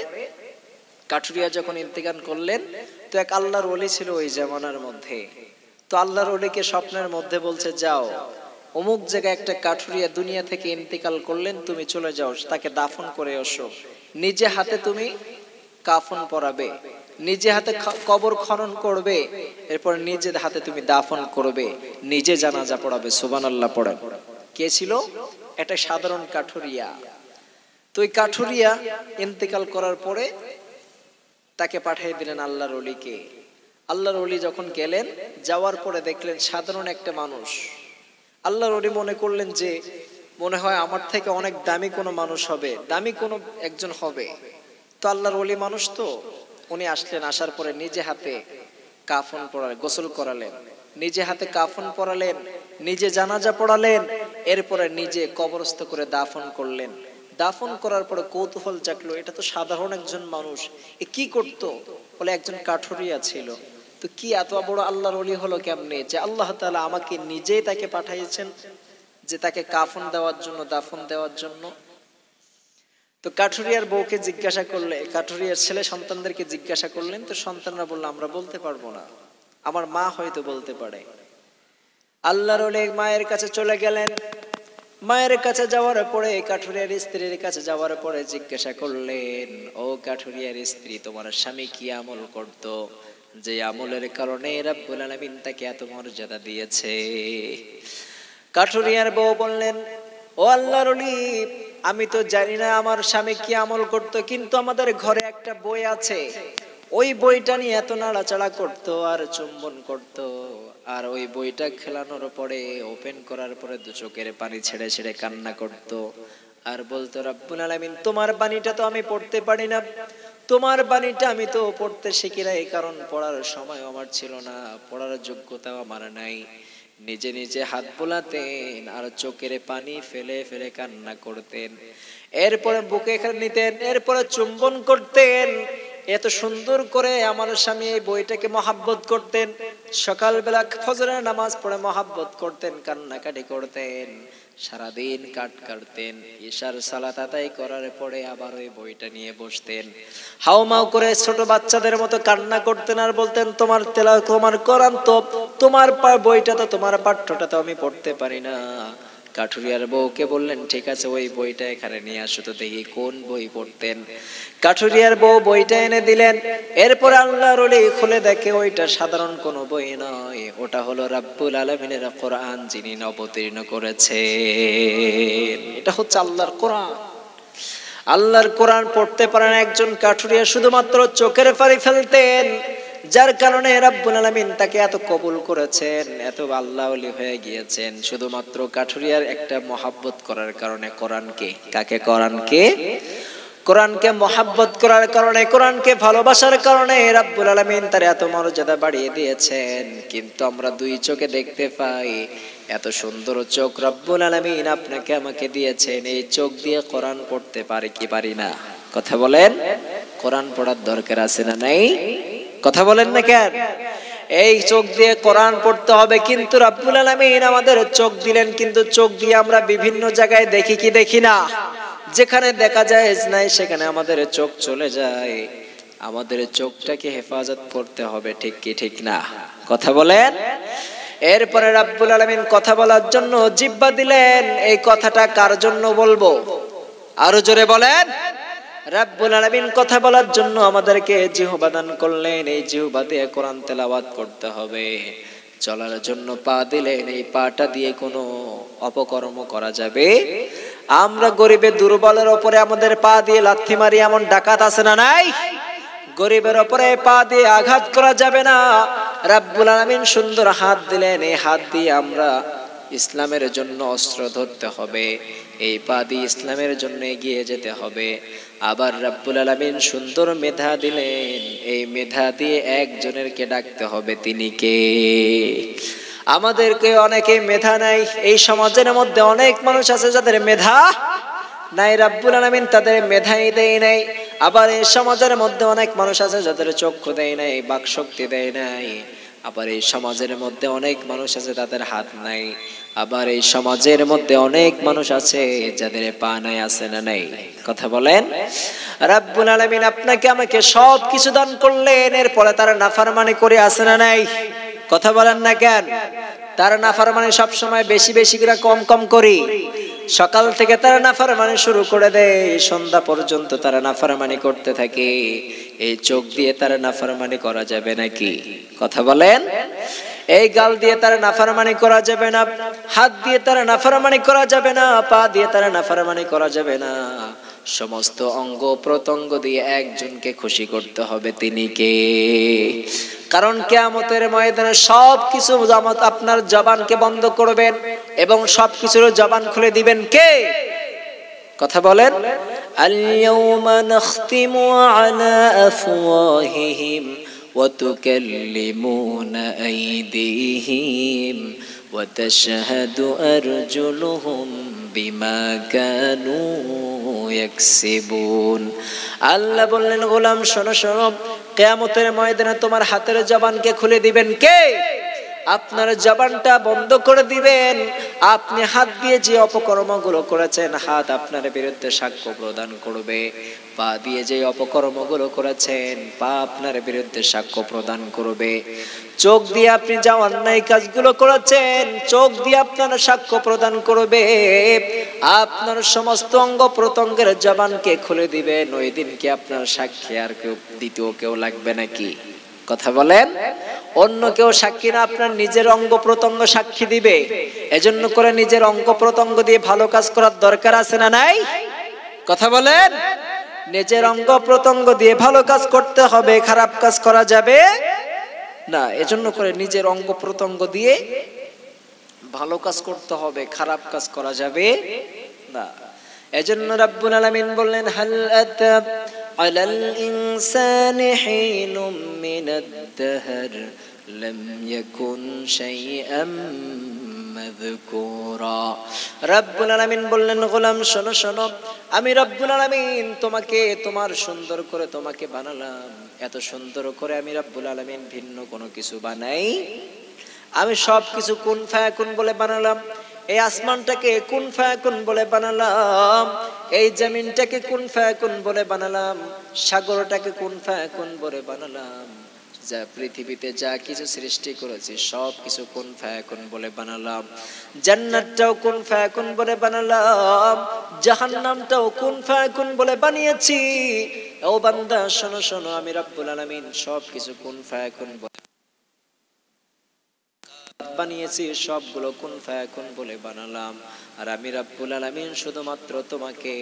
কাঠুরিয়া যখন ইন্তিকাল করলেন, তো এক আল্লাহর ওলি ছিল ওই জামানার মধ্যে। তো আল্লাহর ওলিকে স্বপ্নের মধ্যে বলছে, যাও অমুক জায়গায় একটা কাঠুরিয়া দুনিয়া থেকে ইন্তিকাল করলেন, তুমি চলে যাও, তাকে দাফন করে আসো। নিজে হাতে তুমি কাফন পরাবে, নিজে হাতে কবর খনন করবে, এরপর নিজে হাতে তুমি দাফন করবে, নিজে জানাজা পড়াবে। সুবহানাল্লাহ পড়েন। কে ছিল? একটা সাধারণ কাঠুরিয়া। তো ওই কাঠুরিয়া ইন্তিকাল করার পরে তাকে পাঠিয়ে দিলেন আল্লাহর ওলিকে। আল্লাহর ওলি যখন গেলেন, যাওয়ার পরে দেখলেন সাধারণ একটা মানুষ। আল্লাহর ওলি মনে করলেন যে মনে হয় আমার থেকে অনেক দামি কোনো মানুষ হবে, দামি কোনো একজন হবে। তো আল্লাহর ওলি মানুষ, তো উনি আসলেন। আসার পরে নিজে হাতে কাফন পরালেন, গোসল করালেন, নিজে হাতে কাফন পরালেন, নিজে জানাজা পড়ালেন, এরপরে নিজে কবরস্থ করে দাফন করলেন। দাফন করার পরে কৌতূহল জাগলো, এটা তো সাধারণ একজন মানুষ, এ কি করতো? বলে একজন কাঠুরিয়া ছিল। তো কি এত বড় আল্লাহর ওলি হলো কেমনে, যে আল্লাহ তাআলা আমাকে নিজেই তাকে পাঠিয়েছেন যে তাকে কাফন দেওয়ার জন্য, দাফন দেওয়ার জন্য? তো কাঠুরিয়ার বউকে জিজ্ঞাসা করলে, কাঠুরিয়ার ছেলে সন্তানদেরকে জিজ্ঞাসা করলেন। তো সন্তানরা বলল, আমরা বলতে পারবো না, আমার মা হয়তো বলতে পারে। আল্লাহর ওলি মায়ের কাছে চলে গেলেন। মায়ের কাছে যাওয়ার পরে, কাঠুরিয়ার স্ত্রীর কাছে যাওয়ার পরে জিজ্ঞাসা করলেন, ও কাঠুরিয়ার স্ত্রী, তোমার স্বামী কি আমল করত, যে আমলের কারণে রাব্বুল আলামিন তাকে এত মর্যাদা দিয়েছে? কাঠুরিয়ার বউ বললেন, ও আল্লাহর ওলি, আমি তো জানি না আমার স্বামী কি আমল করত, কিন্তু আমাদের ঘরে একটা বই আছে, ওই বইটা নিয়ে এত নাড়াচাড়া করতো আর চুম্বন করতো, আর ওই বইটা খেলানোর পরে, ওপেন করার পরে দু চোখের পানি ছেড়ে ছেড়ে কান্না করতো, আর বলতো, রাব্বুল আলামিন তোমার বাণীটা তো আমি পড়তে পারি না, তোমার বাণীটা আমি তো পড়তে শিখি নাই, কারণ পড়ার সময় আমার ছিল না, পড়ার যোগ্যতাও আমার নাই। নিজে নিজে হাত বোলাতেন আর চোখের পানি ফেলে ফেলে কান্না করতেন, এরপরে বুকে নিতেন, এরপরে চুম্বন করতেন। এত সুন্দর করে আমার স্বামী এই বইটাকে মহাব্বত করতেন। সকালবেলা ফজরের নামাজ পড়ে মহাব্বত করতেন, কান্নাকাটি করতেন, সারাদিন কাটতেন। ঈশার সালাত আদায় করার পরে আবার ওই বইটা নিয়ে বসতেন, হাউমাউ করে ছোট বাচ্চাদের মতো কান্না করতেন, আর বলতেন, তোমার তেলাওয়াত, তোমার কোরআন তো, তোমার বইটা তো, তোমার পাঠ্যটা তো আমি পড়তে পারি না। কাঠুরিয়ার বউকে বললেন, ঠিক আছে, ওই বইটা এখানে নিয়ে আসো তো দেখি কোন বই পড়তেন। কাঠুরিয়ার বউ বইটা এনে দিলেন। এরপর আল্লাহর ওলি খুলে দেখে ওইটা সাধারণ কোনো বই নয়, ওটা হলো রাব্বুল আলামিনের কোরআন, যিনি অবতীর্ণ করেছেন। এটা হচ্ছে আল্লাহর কোরআন। আল্লাহর কোরআন পড়তে পারেন একজন কাঠুরিয়া, শুধুমাত্র চোখের পানি ফেলতেন, যার কারণে রাব্বুল আলামিন তাকে এত কবুল করেছেন, এত আল্লাহ ওলি হয়ে গিয়েছেন, শুধুমাত্র কাঠুরিয়ার একটা মহাব্বত করার কারণে। কোরআনকে, কাকে? কোরআনকে। কোরআনকে মহাব্বত করার কারণে, কোরআনকে ভালোবাসার কারণে রাব্বুল আলামিন তার এত মর্যাদা বাড়িয়ে দিয়েছেন। কিন্তু আমরা দুই চোখে দেখতে পাই, এত সুন্দর চোখ রাব্বুল আলামিন আপনাকে আমাকে দিয়েছেন, এই চোখ দিয়ে কোরআন পড়তে পারি কি পারি না? কথা বলেন। কোরআন পড়ার দরকার আছে না নাই? কথা বলেন না কেন? এই চোখ দিয়ে কোরআন পড়তে হবে, কিন্তু রাব্বুল আলামিন আমাদের চোখ দিলেন, কিন্তু চোখ দিয়ে আমরা বিভিন্ন জায়গায় দেখি কি দেখি না? যেখানে দেখা যায় নাই সেখানে আমাদের চোখ চলে যায়। আমাদের চোখটাকে হেফাজত করতে হবে, ঠিক কি ঠিক না? কথা বলেন। এরপরে রাব্বুল আলামিন কথা বলার জন্য জিহ্বা দিলেন। এই কথাটা কার জন্য বলবো? আরো জোরে বলেন। রাব্বুল আলামিন কথা বলার জন্য আমাদেরকে জিহ্বা দান করলেন, এই জিহ্বা দিয়ে কোরআন তেলাওয়াত করতে হবে। চলার জন্য পা দিলেন, এই পাটা দিয়ে কোনো অপকর্ম করা যাবে। আমরা গরিবের দুর্বলের ওপরে আমাদের পা দিয়ে লাথি মারি, এমন ডাকাত আছে না নাই? গরিবের ওপরে পা দিয়ে আঘাত করা যাবে না। রাব্বুল আলামিন সুন্দর হাত দিলেন, এই হাত দিয়ে আমরা ইসলামের জন্য অস্ত্র ধরতে হবে, এই পা দিয়ে ইসলামের জন্য এগিয়ে যেতে হবে। আবার রাব্বুল আলামিন সুন্দর মেধা দিলেন, এই মেধা দিয়ে একজনেরকে ডাকতে হবে, তিনি কে? আমাদেরকে অনেকে মেধা নাই, এই সমাজের মধ্যে অনেক মানুষ আছে যাদের মেধা নাই, রাব্বুল আলামিন তাদের মেধাই দেয় নাই। আবার এই সমাজের মধ্যে অনেক মানুষ আছে যাদের চক্ষু দেয় নাই, বাক শক্তি দেয় নাই। আবার এই সমাজের মধ্যে অনেক মানুষ আছে তাদের হাত নাই। আবার এই সমাজের মধ্যে অনেক মানুষ আছে যাদের পা নাই, আছে না নাই? কথা বলেন। রাব্বুল আলামিন আপনাকে আমাকে সব কিছু দান করলেন, এরপরে তারা নাফরমানি করে, আছে না নাই? কথা বলেন না কেন? তারা নাফরমানি সব সময় বেশি বেশি করে কম কম করি। সকাল থেকে তারা নাফরমানি শুরু করে দেয়, সন্ধ্যা পর্যন্ত তারা নাফরমানি করতে থাকে। এই চোখ দিয়ে তারা নাফরমানি করা যাবে নাকি? কথা বলেন। এই গাল দিয়ে তারা নাফরমানি করা যাবে না, হাত দিয়ে তারা নাফরমানি করা যাবে না, পা দিয়ে তারা নাফরমানি করা যাবে না। সমস্ত অঙ্গ প্রত্যঙ্গ দিয়ে একজনকে খুশি করতে হবে, তিনি কে? কারণ কিয়ামতের ময়দানে সবকিছু আপনার জবানকে বন্ধ করবেন এবং সবকিছুর জবান খুলে দিবেন কে? কথা বলেন। আল ইয়াউমা নাখতিমু আলা আফওয়াহিহিম ওয়া তুকাল্লিমুনা আইদিহিম ওয়া তাশহাদু আরজুলুহুম বিমা কানু ইয়াকসিবুন। আল্লাহ বললেন, গোলাম শোনো শোনো, কিয়ামতের ময়দানে তোমার হাতের জবানকে খুলে দিবেন কে? আপনার জবানটা বন্ধ করে দিবেন। আপনি হাত দিয়ে যে অপকর্মগুলো করেছেন, হাত আপনার বিরুদ্ধে সাক্ষ্য প্রদান করবে। পা দিয়ে যে অপকর্মগুলো করেছেন, পা আপনার বিরুদ্ধে সাক্ষ্য প্রদান করবে। চোখ দিয়ে আপনি যা অন্যায় কাজগুলো করেছেন, চোখ দিয়ে আপনার সাক্ষ্য প্রদান করবে। আপনার সমস্ত অঙ্গ প্রত্যঙ্গের জবানকে খুলে দিবেন। ওই দিন কি আপনার সাক্ষী আর কেউ দ্বিতীয় কেউ লাগবে নাকি? কথা বলেন। অন্য কেউ সাক্ষী না, আপনার নিজের অঙ্গ প্রত্যঙ্গ সাক্ষী দিবে। এজন্য করে নিজের অঙ্গ প্রত্যঙ্গ দিয়ে ভালো কাজ করার দরকার আছে না নাই? কথা বলেন। নিজের অঙ্গ প্রত্যঙ্গ দিয়ে ভালো কাজ করতে হবে, খারাপ কাজ করা যাবে না। এজন্য করে নিজের অঙ্গ প্রত্যঙ্গ দিয়ে ভালো কাজ করতে হবে, খারাপ কাজ করা যাবে না। এজন্য রাব্বুল আলামিন বললেন, হাল আতা আলাল ইনসানি হিনুম মিনাদ দাহর লাম ইয়াকুন শাইআম মাযকুরা। রাব্বুল আলামিন বললেন, গোলাম শোনো শোনো, আমি রাব্বুল আলামিন তোমাকে তোমার সুন্দর করে তোমাকে বানালাম। এত সুন্দর করে আমি রাব্বুল আলামিন ভিন্ন কোনো কিছু বানাই। আমি সব কিছু কুন ফায়াকুন বলে বানালাম। এই আসমানটাকে কুন ফায়াকুন বলে বানালাম, এই জমিনটাকে কুন ফায়াকুন বলে বানালাম, সাগরটাকে কুন ফায়াকুন বলে বানালাম। যা পৃথিবীতে যা কিছু সৃষ্টি করেছি সব কিছু কুন ফায়াকুন বলে বানালাম। জান্নাতটাও কুন ফায়াকুন বলে বানালাম, জাহান্নামটাও কুন ফায়াকুন বলে বানিয়েছি। ও বান্দা শোনো শোনো, আমি রাব্বুল আলামিন সব কিছু কুন ফায়াকুন বানিয়েছি, সবগুলো কুন ফায়াকুন বলে বানালাম। আর আমি রাব্বুল আলামিন শুধুমাত্র তোমাকে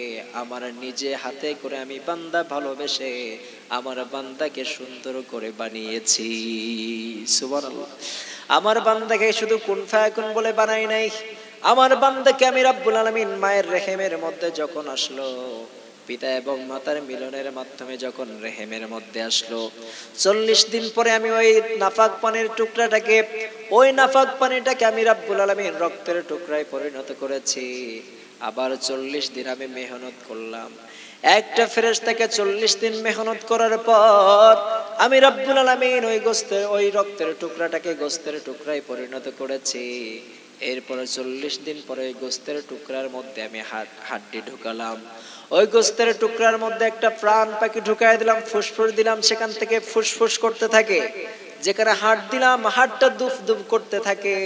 আমার নিজে হাতে করে আমি বান্দা ভালোবেসে আমার বান্দাকে সুন্দর করে বানিয়েছি। সুবহানাল্লাহ। আমার বান্দাকে শুধু কুন ফায়াকুন বলে বানাই নাই, আমার বান্দাকে আমি রাব্বুল আলামিন মায়ের রেহেমের মধ্যে যখন আসলো, পিতা এবং মাতার মিলনের মাধ্যমে যখন রেহেমের মধ্যে আসলো, 40 দিন পরে আমি ওই নাফাক পানির টুকরাটাকে, ওই নাফাক পানিটাকে আমি রাব্বুল আলামিন রক্তের টুকরায় পরিণত করেছি। আবার 40 দিন আমি মেহনত করলাম। একটা ফেরেশতাকে 40 দিন মেহনত করার পর আমি রাব্বুল আলামিন ওই রক্তের টুকরাটাকে গোস্তের টুকরায় পরিণত করেছি। এরপরে 40 দিন পরে ওই গোস্তের টুকরার মধ্যে আমি হাড্ডি ঢুকালাম। ওই গোস্তের টুকরার মধ্যে একটা প্রাণ পাখি ঢুকাই দিলাম, ফুসফুস দিলাম, সেখান থেকে ফুসফুস করতে থাকে। যেখানে হাড় দিলাম, হাড়টা দুফ দুফ করতে থাকে।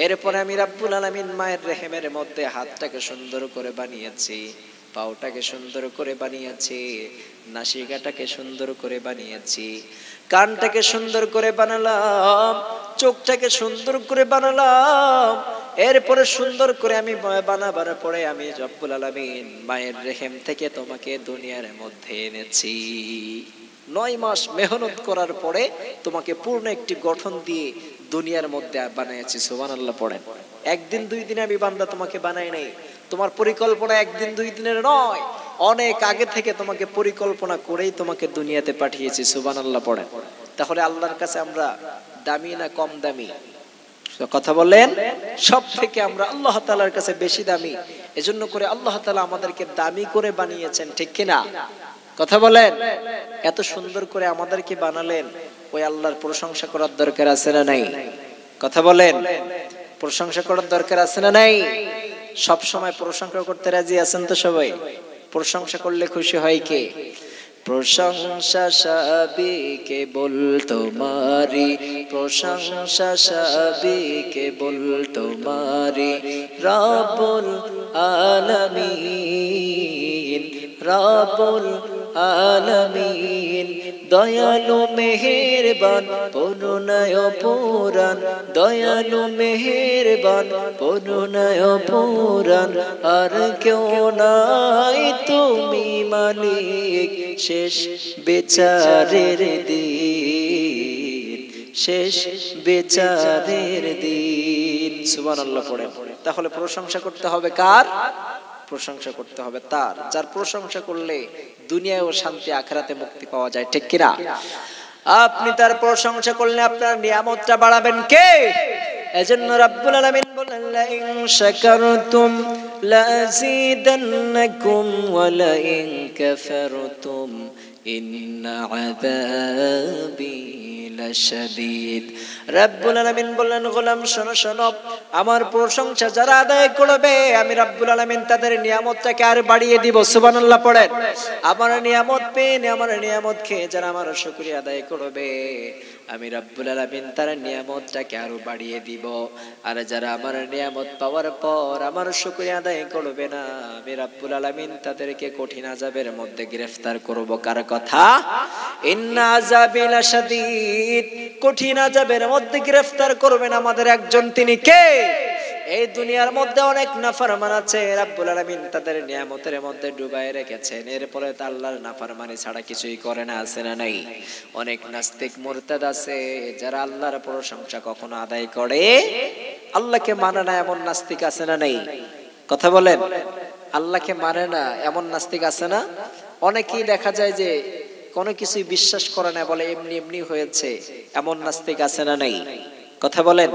এরপরে আমি রাব্বুল আলামিন মায়ের রেহেমের মধ্যে হাতটাকে সুন্দর করে বানিয়েছি। পাওটাকে সুন্দর করে বানিয়েছি, নাসিকাটাকে সুন্দর করে বানিয়েছি, কানটাকে সুন্দর করে বানালাম, চোখটাকে সুন্দর করে বানালাম। এরপরে সুন্দর করে আমি বানাবার পরে আমি রব্বুল আলামিন মায়ের রেহেম থেকে তোমাকে দুনিয়ার মধ্যে এনেছি। 9 মাস মেহনত করার পরে তোমাকে পূর্ণ একটি গঠন দিয়ে দুনিয়ার মধ্যে বানিয়েছি। সুবহানাল্লাহ পড়েন। একদিন দুই দিনে আমি বান্দা তোমাকে বানাই নাই। তোমার পরিকল্পনা একদিন দুই দিনের নয়, অনেক আগে থেকে তোমাকে পরিকল্পনা করেই তোমাকে দুনিয়াতে পাঠিয়েছি। সুবহানাল্লাহ পড়েন। তাহলে আল্লাহর কাছে আমরা দামি না কম দামি? কথা বলেন। সব থেকে আমরা আল্লাহ তাআলার কাছে বেশি দামি। এজন্য করে আল্লাহ তাআলা আমাদেরকে দামি করে বানিয়েছেন, ঠিক কিনা? কথা বলেন। এত সুন্দর করে আমাদেরকে বানালেন, ওই আল্লাহর প্রশংসা করার দরকার আছে না নাই? কথা বলেন। প্রশংসা করার দরকার আছে না নাই? সব সময় প্রশংসা করতে রাজি আছেন তো সবাই? প্রশংসা করলে খুশি হয় কে? প্রশংসা সবিকে বল তোমারি, প্রশংসা সবিকে বল তোমারি, রব্বুল আলামিন, রব্বুল আলামিন। দয়ালু মেহেরবান করুণায় পুরাণ, দয়ালু মেহেরবান করুণায় পুরাণ। আর কেউ নাই তুমি মালিক, শেষ বিচারের দিন, শেষ বিচারের দিন। সুবহানাল্লাহ পড়ে। তাহলে প্রশংসা করতে হবে কার? প্রশংসা করতে হবে তার, যার প্রশংসা করলে দুনিয়ায় ও শান্তি, আখিরাতে মুক্তি পাওয়া যায়, ঠিক কিনা? আপনি তার প্রশংসা করলে আপনার নিয়ামতটা বাড়াবেন কে? এজন্য রাব্বুল আলামিন বলেন, লা ইন শাকারতুম লাযীদান্নাকুম ওয়া লা ইন কাফারতুম ইন্না আযাবি লাশাদীদ। রাব্বুল আলামিন বললেন, গোলাম শোনো শোনো, আমার প্রশংসা যারা আদায় করবে আমি রাব্বুল আলামিন তাদের নিয়ামতটাকে আর বাড়িয়ে দিব। সুবহানাল্লাহ পড়েন। আমার নিয়ামত পেয়ে, আমার নিয়ামত খেয়ে যারা আমার শুকরিয়া আদায় করবে আমি রাব্বুল আলামিন তার নিয়ামতটাকে আরো বাড়িয়ে দিব। আর যারা আমার নিয়ামত পাওয়ার পর আমার শুকরিয়া আদায় করবে না আমি রাব্বুল আলামিন তাদেরকে কঠিন আযাবের মধ্যে গ্রেফতার করব। কার কথা? ইন্না আযাবি লাশাদীদ। কঠিন আযাবের মধ্যে গ্রেফতার করবেন আমাদের একজন, তিনি কে? এই দুনিয়ার মধ্যে অনেক নাফরমান আছে, রাব্বুল আলামিন তাদের নিয়ামতের মধ্যে ডুবায় রেখেছেন, এরপরে তো আল্লাহর নাফরমানি ছাড়া কিছুই করে না, আছে না নাই? অনেক নাস্তিক মুরতাদ আছে যারা আল্লাহর প্রশংসা কখনো আদায় করে আল্লাহকে মানে না, এমন নাস্তিক আছে না নাই? কথা বলেন। আল্লাহকে মানে না এমন নাস্তিক আছে না? অনেকেই দেখা যায় যে কোনো কিছুই বিশ্বাস করে না, বলে এমনি এমনি হয়েছে, এমন নাস্তিক আছে না নাই? কথা বলেন।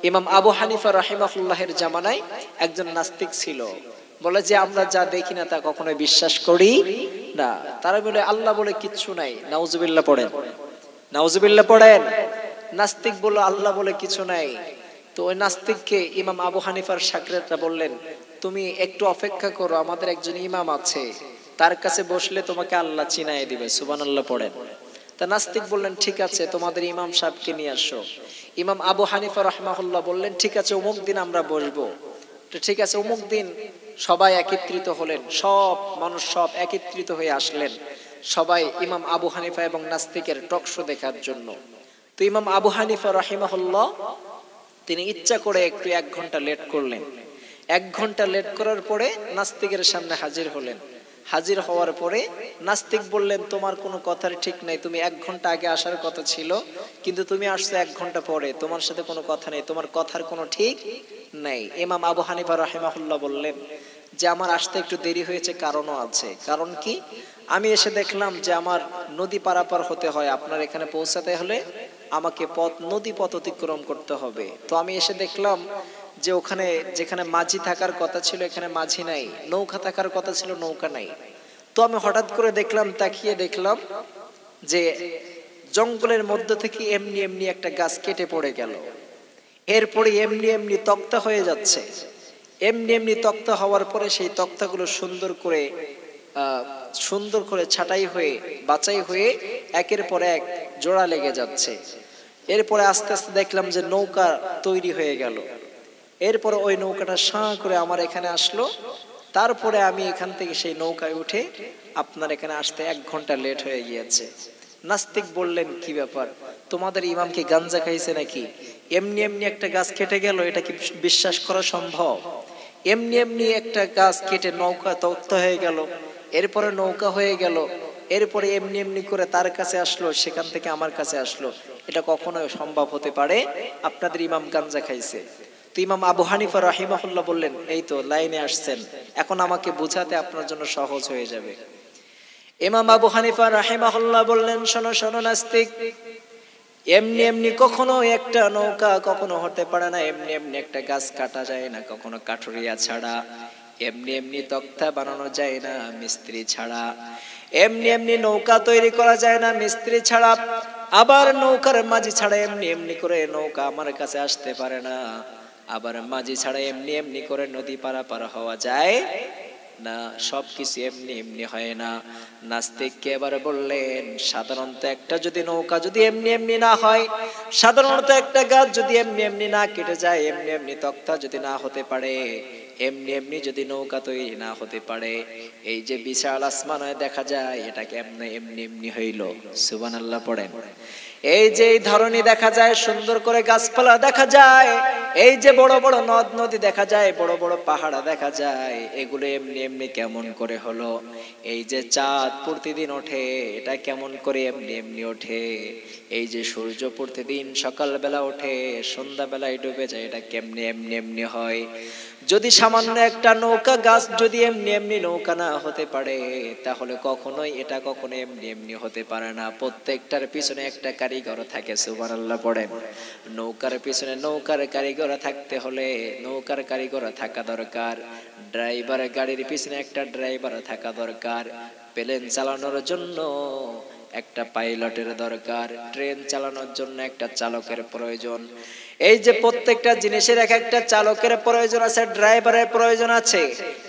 ইমাম আবু হানিফা রাহিমাহুল্লাহের জামানায় একজন নাস্তিক ছিল, বলে যে আমরা যা দেখি না তা কখনো বিশ্বাস করি না। তারা বলে আল্লাহ বলে কিচ্ছু নাই। নাউজুবিল্লাহ পড়েন, নাউজুবিল্লাহ পড়েন। নাস্তিক বলল আল্লাহ বলে কিছু নাই। তো ওই নাস্তিককে ইমাম আবু হানিফার শাগরেদরা বললেন, তুমি একটু অপেক্ষা করো, আমাদের একজন ইমাম আছে, তার কাছে বসলে তোমাকে আল্লাহ চিনায় দিবে। সুবহানাল্লাহ পড়েন। তা নাস্তিক বললেন, ঠিক আছে তোমাদের ইমাম সাহেবকে নিয়ে আসো। ইমাম আবু হানিফা রাহমাহুল্লাহ বললেন, ঠিক আছে অমুক দিন আমরা বসবো। তো ঠিক আছে অমুক দিন সবাই একত্রিত হলেন, সব মানুষ সব একত্রিত হয়ে আসলেন, সবাই ইমাম আবু হানিফা এবং নাস্তিকের টকশো দেখার জন্য। তো ইমাম আবু হানিফা রাহিমাহুল্লাহ তিনি ইচ্ছা করে একটু 1 ঘন্টা লেট করলেন। 1 ঘন্টা লেট করার পরে নাস্তিকের সামনে হাজির হলেন। হাজির হওয়ার পরে নাস্তিক বললেন, তোমার কোনো কথার ঠিক নাই, তুমি 1 ঘন্টা আগে আসার কথা ছিল, কিন্তু তুমি আসছো 1 ঘন্টা পরে, তোমার সাথে কোনো কথা নেই, তোমার কথার কোনো ঠিক নাই। ইমাম আবু হানিফা রাহিমাহুল্লাহ বললেন যে আমার আসতে একটু দেরি হয়েছে, কারণও আছে। কারণ কি? আমি এসে দেখলাম যে আমার নদী পারাপার হতে হয়, আপনার এখানে পৌঁছাতে হলে আমাকে নদী পথ অতিক্রম করতে হবে। তো আমি এসে দেখলাম যে ওখানে যেখানে মাঝি থাকার কথা ছিল এখানে মাঝি নাই, নৌকা থাকার কথা ছিল নৌকা নাই। তো আমি হঠাৎ করে দেখলাম, তাকিয়ে দেখলাম যে জঙ্গলের মধ্য থেকে এমনি এমনি একটা গাছ কেটে পড়ে গেল। এরপরে এমনি এমনি তক্তা হয়ে যাচ্ছে। এমনি এমনি তক্তা হওয়ার পরে সেই তক্তাগুলো সুন্দর করে ছাঁটাই হয়ে বাছাই হয়ে একের পর এক জোড়া লেগে যাচ্ছে। এরপরে আস্তে আস্তে দেখলাম যে নৌকা তৈরি হয়ে গেল। এরপর ওই নৌকাটা সাঁ করে আমার এখানে আসলো। তারপরে আমি এখান থেকে সেই নৌকায় উঠে আপনার এখানে আসতে 1 ঘন্টা লেট হয়ে গিয়েছে। নাস্তিক বললেন, কি ব্যাপার, তোমাদের ইমাম কি গাঞ্জা খাইছে নাকি? এমনি এমনি একটা গাছ কেটে গেল, এটা কি বিশ্বাস করা সম্ভব? এমনি এমনি একটা গাছ কেটে নৌকা তক্ত হয়ে গেল, এরপরে নৌকা হয়ে গেল, এরপরে এমনি এমনি করে তার কাছে আসলো, সেখান থেকে আমার কাছে আসলো, এটা কখনো সম্ভব হতে পারে? আপনাদের ইমাম গাঞ্জা খাইছে। তো ইমাম আবু হানিফা রাহিমাহুল্লাহ বললেন, এই তো লাইনে আসছেন, এখন আমাকে বোঝাতে আপনার জন্য সহজ হয়ে যাবে। ইমাম আবু হানিফা রাহিমাহুল্লাহ বললেন, শোনো শোনো নাস্তিক, এমনি এমনি কখনো একটা নৌকা কখনো হতে পারে না, এমনি এমনি একটা গাছ কাটা যায় না কখনো কাঠুরিয়া ছাড়া, এমনি এমনি তক্তা বানানো যায় না মিস্ত্রি ছাড়া, এমনি এমনি নৌকা তৈরি করা যায় না মিস্ত্রি ছাড়া, আবার নৌকার মাঝি ছাড়া এমনি এমনি করে নৌকা আমার কাছে আসতে পারে না, আবার মাঝি ছাড়া এমনি এমনি করে নদী পারাপার হওয়া যায় না, সবকিছু এমনি এমনি হয় না। নাস্তিককে এবার বললেন, সাধারণত একটা যদি নৌকা যদি এমনি এমনি না হয়, সাধারণত একটা গাছ যদি এমনি এমনি না কেটে যায়, এমনি এমনি তক্তা যদি না হতে পারে, এমনি এমনি যদি নৌকা তৈরি না হতে পারে, এই যে বিশাল আসমানে দেখা যায়, এটা কেমনে এমনি এমনি হইল? সুবহানাল্লাহ পড়েন। এই যে এই ধরনী দেখা যায়, সুন্দর করে গাছপালা দেখা যায়, এই যে বড় বড় নদ নদী দেখা যায়, বড় বড় পাহাড় দেখা যায়, এগুলো এমনি এমনি কেমন করে হলো? এই যে চাঁদ প্রতিদিন ওঠে, এটা কেমন করে এমনি এমনি ওঠে? এই যে সূর্য প্রতিদিন সকালবেলা ওঠে, সন্ধ্যাবেলায় ডুবে যায়, এটা কেমনে এমনি এমনি হয়? যদি সামান্য একটা নৌকা গাছ যদি এমনি এমনি নৌকা না হতে পারে, তাহলে কখনোই এটা কখনো এমনি এমনি হতে পারে না। প্রত্যেকটার পিছনে একটা কারিগর থাকে। সুবহানাল্লাহ পড়েন। নৌকার পিছনে নৌকার কারিগর থাকতে হলে নৌকার কারিগর থাকা দরকার, ড্রাইভার গাড়ির পিছনে একটা ড্রাইভার থাকা দরকার, প্লেন চালানোর জন্য একটা পাইলটের দরকার, ট্রেন চালানোর জন্য একটা চালকের প্রয়োজন। এই যে প্রত্যেকটা জিনিসের এক একটা চালকের প্রয়োজন আছে, ড্রাইভারের প্রয়োজন আছে,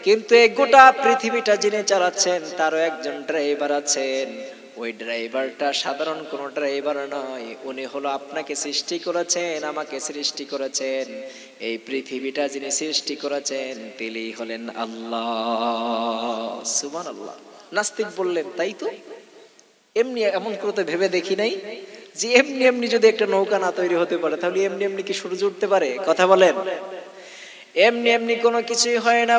কিন্তু এই গোটা পৃথিবীটা যিনি চালাচ্ছেন তারও একজন ড্রাইভার আছেন। ওই ড্রাইভারটা সাধারণ কোনো ড্রাইভার নয়, উনি হলো আপনাকে সৃষ্টি করেছেন, আমাকে সৃষ্টি করেছেন, এই পৃথিবীটা যিনি সৃষ্টি করেছেন তিনি হলেন আল্লাহ। সুবহানাল্লাহ। নাস্তিক বললেন, তাই তো, এমনি এমন করে তো ভেবে দেখি নাই যে এমনি এমনি যদি একটা নৌকা না তৈরি হতে পারে, তাহলে এমনি এমনি কি সূর্য উঠতে পারে? কথা বলেন। এমনি এমনি কোনো কিছুই হয় না।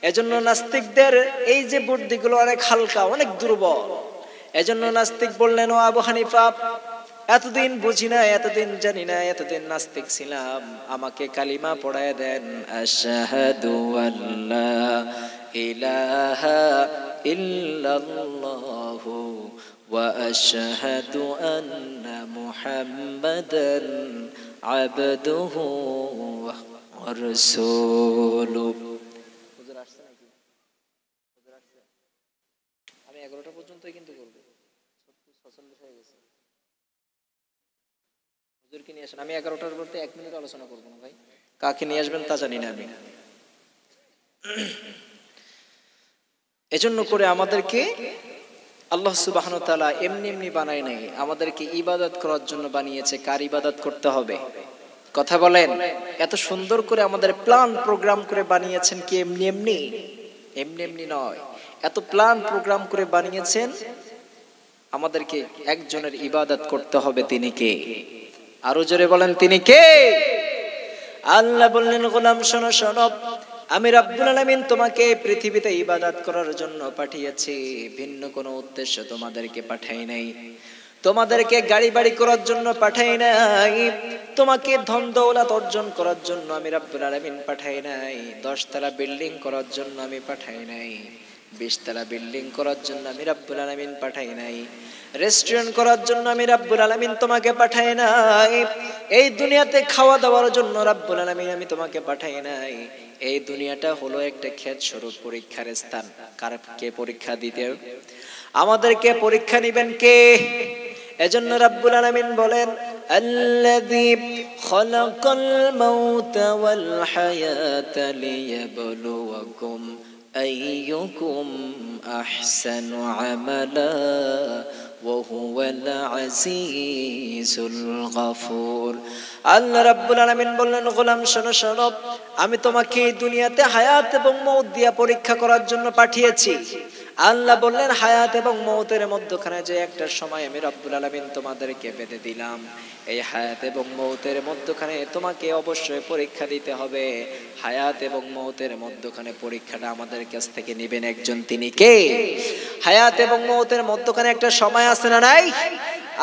এজন্য নাস্তিকদের এই যে বুদ্ধিগুলো অনেক হালকা, অনেক দুর্বল। এজন্য নাস্তিক বললেন, ও আবু হানিফা, এতদিন বুঝি না, এতদিন জানি না, এতদিন নাস্তিক ছিলাম, আমাকে কালিমা পড়ায় দেন। আশহাদু আল্লা ইলাহা ইল্লাল্লাহু ওয়া আশহাদু আন্না মুহাম্মাদান আবদুহু ওয়া রাসূলুহু। হুজুর আসছে নাকি? হুজুর আসছে? আমি 11টা পর্যন্তই কিন্তু করব। 46 হয়ে গেছে। হুজুরকে নিয়ে আসেন। আমি 11টার পরে 1 মিনিট আলোচনা করব না ভাই। কাকে নিয়ে আসবেন তা জানি না আমি। এজন্য করে আমাদেরকে আল্লাহ সুবহানাহু ওয়া তাআলা এমনি এমনি বানায় নাই, আমাদেরকে ইবাদত করার জন্য বানিয়েছে। কার ইবাদত করতে হবে? কথা বলেন। এত সুন্দর করে আমাদের প্ল্যান প্রোগ্রাম করে বানিয়েছেন কি এমনি এমনি? এমনি এমনি নয়, এত প্ল্যান প্রোগ্রাম করে বানিয়েছেন আমাদেরকে একজনের ইবাদত করতে হবে। তিনি কে? আরো জোরে বলেন, তিনি কে? আল্লাহ বললেন, গোলাম শোনো শোনো, আমি রাব্বুল আলামিন তোমাকে পৃথিবীতে ইবাদত করার জন্য পাঠিয়েছি, ভিন্ন কোনো উদ্দেশ্য তোমাদেরকে পাঠাই নাই। তোমাদেরকে গাড়ি বাড়ি করার জন্য পাঠাই নাই, তোমাকে ধন দৌলত অর্জন করার জন্য আমি রাব্বুল আলামিন পাঠাই নাই, 10 তলা বিল্ডিং করার জন্য আমি পাঠাই নাই, 20 তলা বিল্ডিং করার জন্য আমি রাব্বুল আলামিন পাঠাই নাই, রেস্টুরেন্ট করার জন্য আমি রাব্বুল আলামিন তোমাকে পাঠাই নাই, এই দুনিয়াতে খাওয়া দাওয়ার জন্য রাব্বুল আলামিন আমি তোমাকে পাঠাই নাই। এই দুনিয়াটা হলো একটা ক্ষেত স্বরূপ, পরীক্ষার স্থান। কারকে পরীক্ষা দিতে? আমাদেরকে পরীক্ষা নেবেন কে? এজন্য রাব্বুল আলামিন বলেন, আল্লাযী খালাকাল মাউতা ওয়াল হায়াতা লিয়াবলুয়াকুম আইয়ুকুম আহসানু আমালা ওয়াহুয়াল আজিজুল গফুর। আল্লাহ রাব্বুল আলামিন বললেন, গোলাম শোনো শোনো, আমি তোমাকে এই দুনিয়াতে হায়াত এবং মউত দিয়া পরীক্ষা করার জন্য পাঠিয়েছি। আল্লাহ বললেন, হায়াত এবং মউতের মধ্যখানে যে একটা সময় আমি রব্বুল আলামিন তোমাদেরকে বেঁধে দিলাম, এই হায়াত এবং মউতের মধ্যখানে তোমাকে অবশ্যই পরীক্ষা দিতে হবে। হায়াত এবং মউতের মধ্যখানে পরীক্ষাটা আমাদের কাছ থেকে নেবেন একজন, তিনি কে? হায়াত এবং মউতের মধ্যখানে একটা সময় আছে না নাই?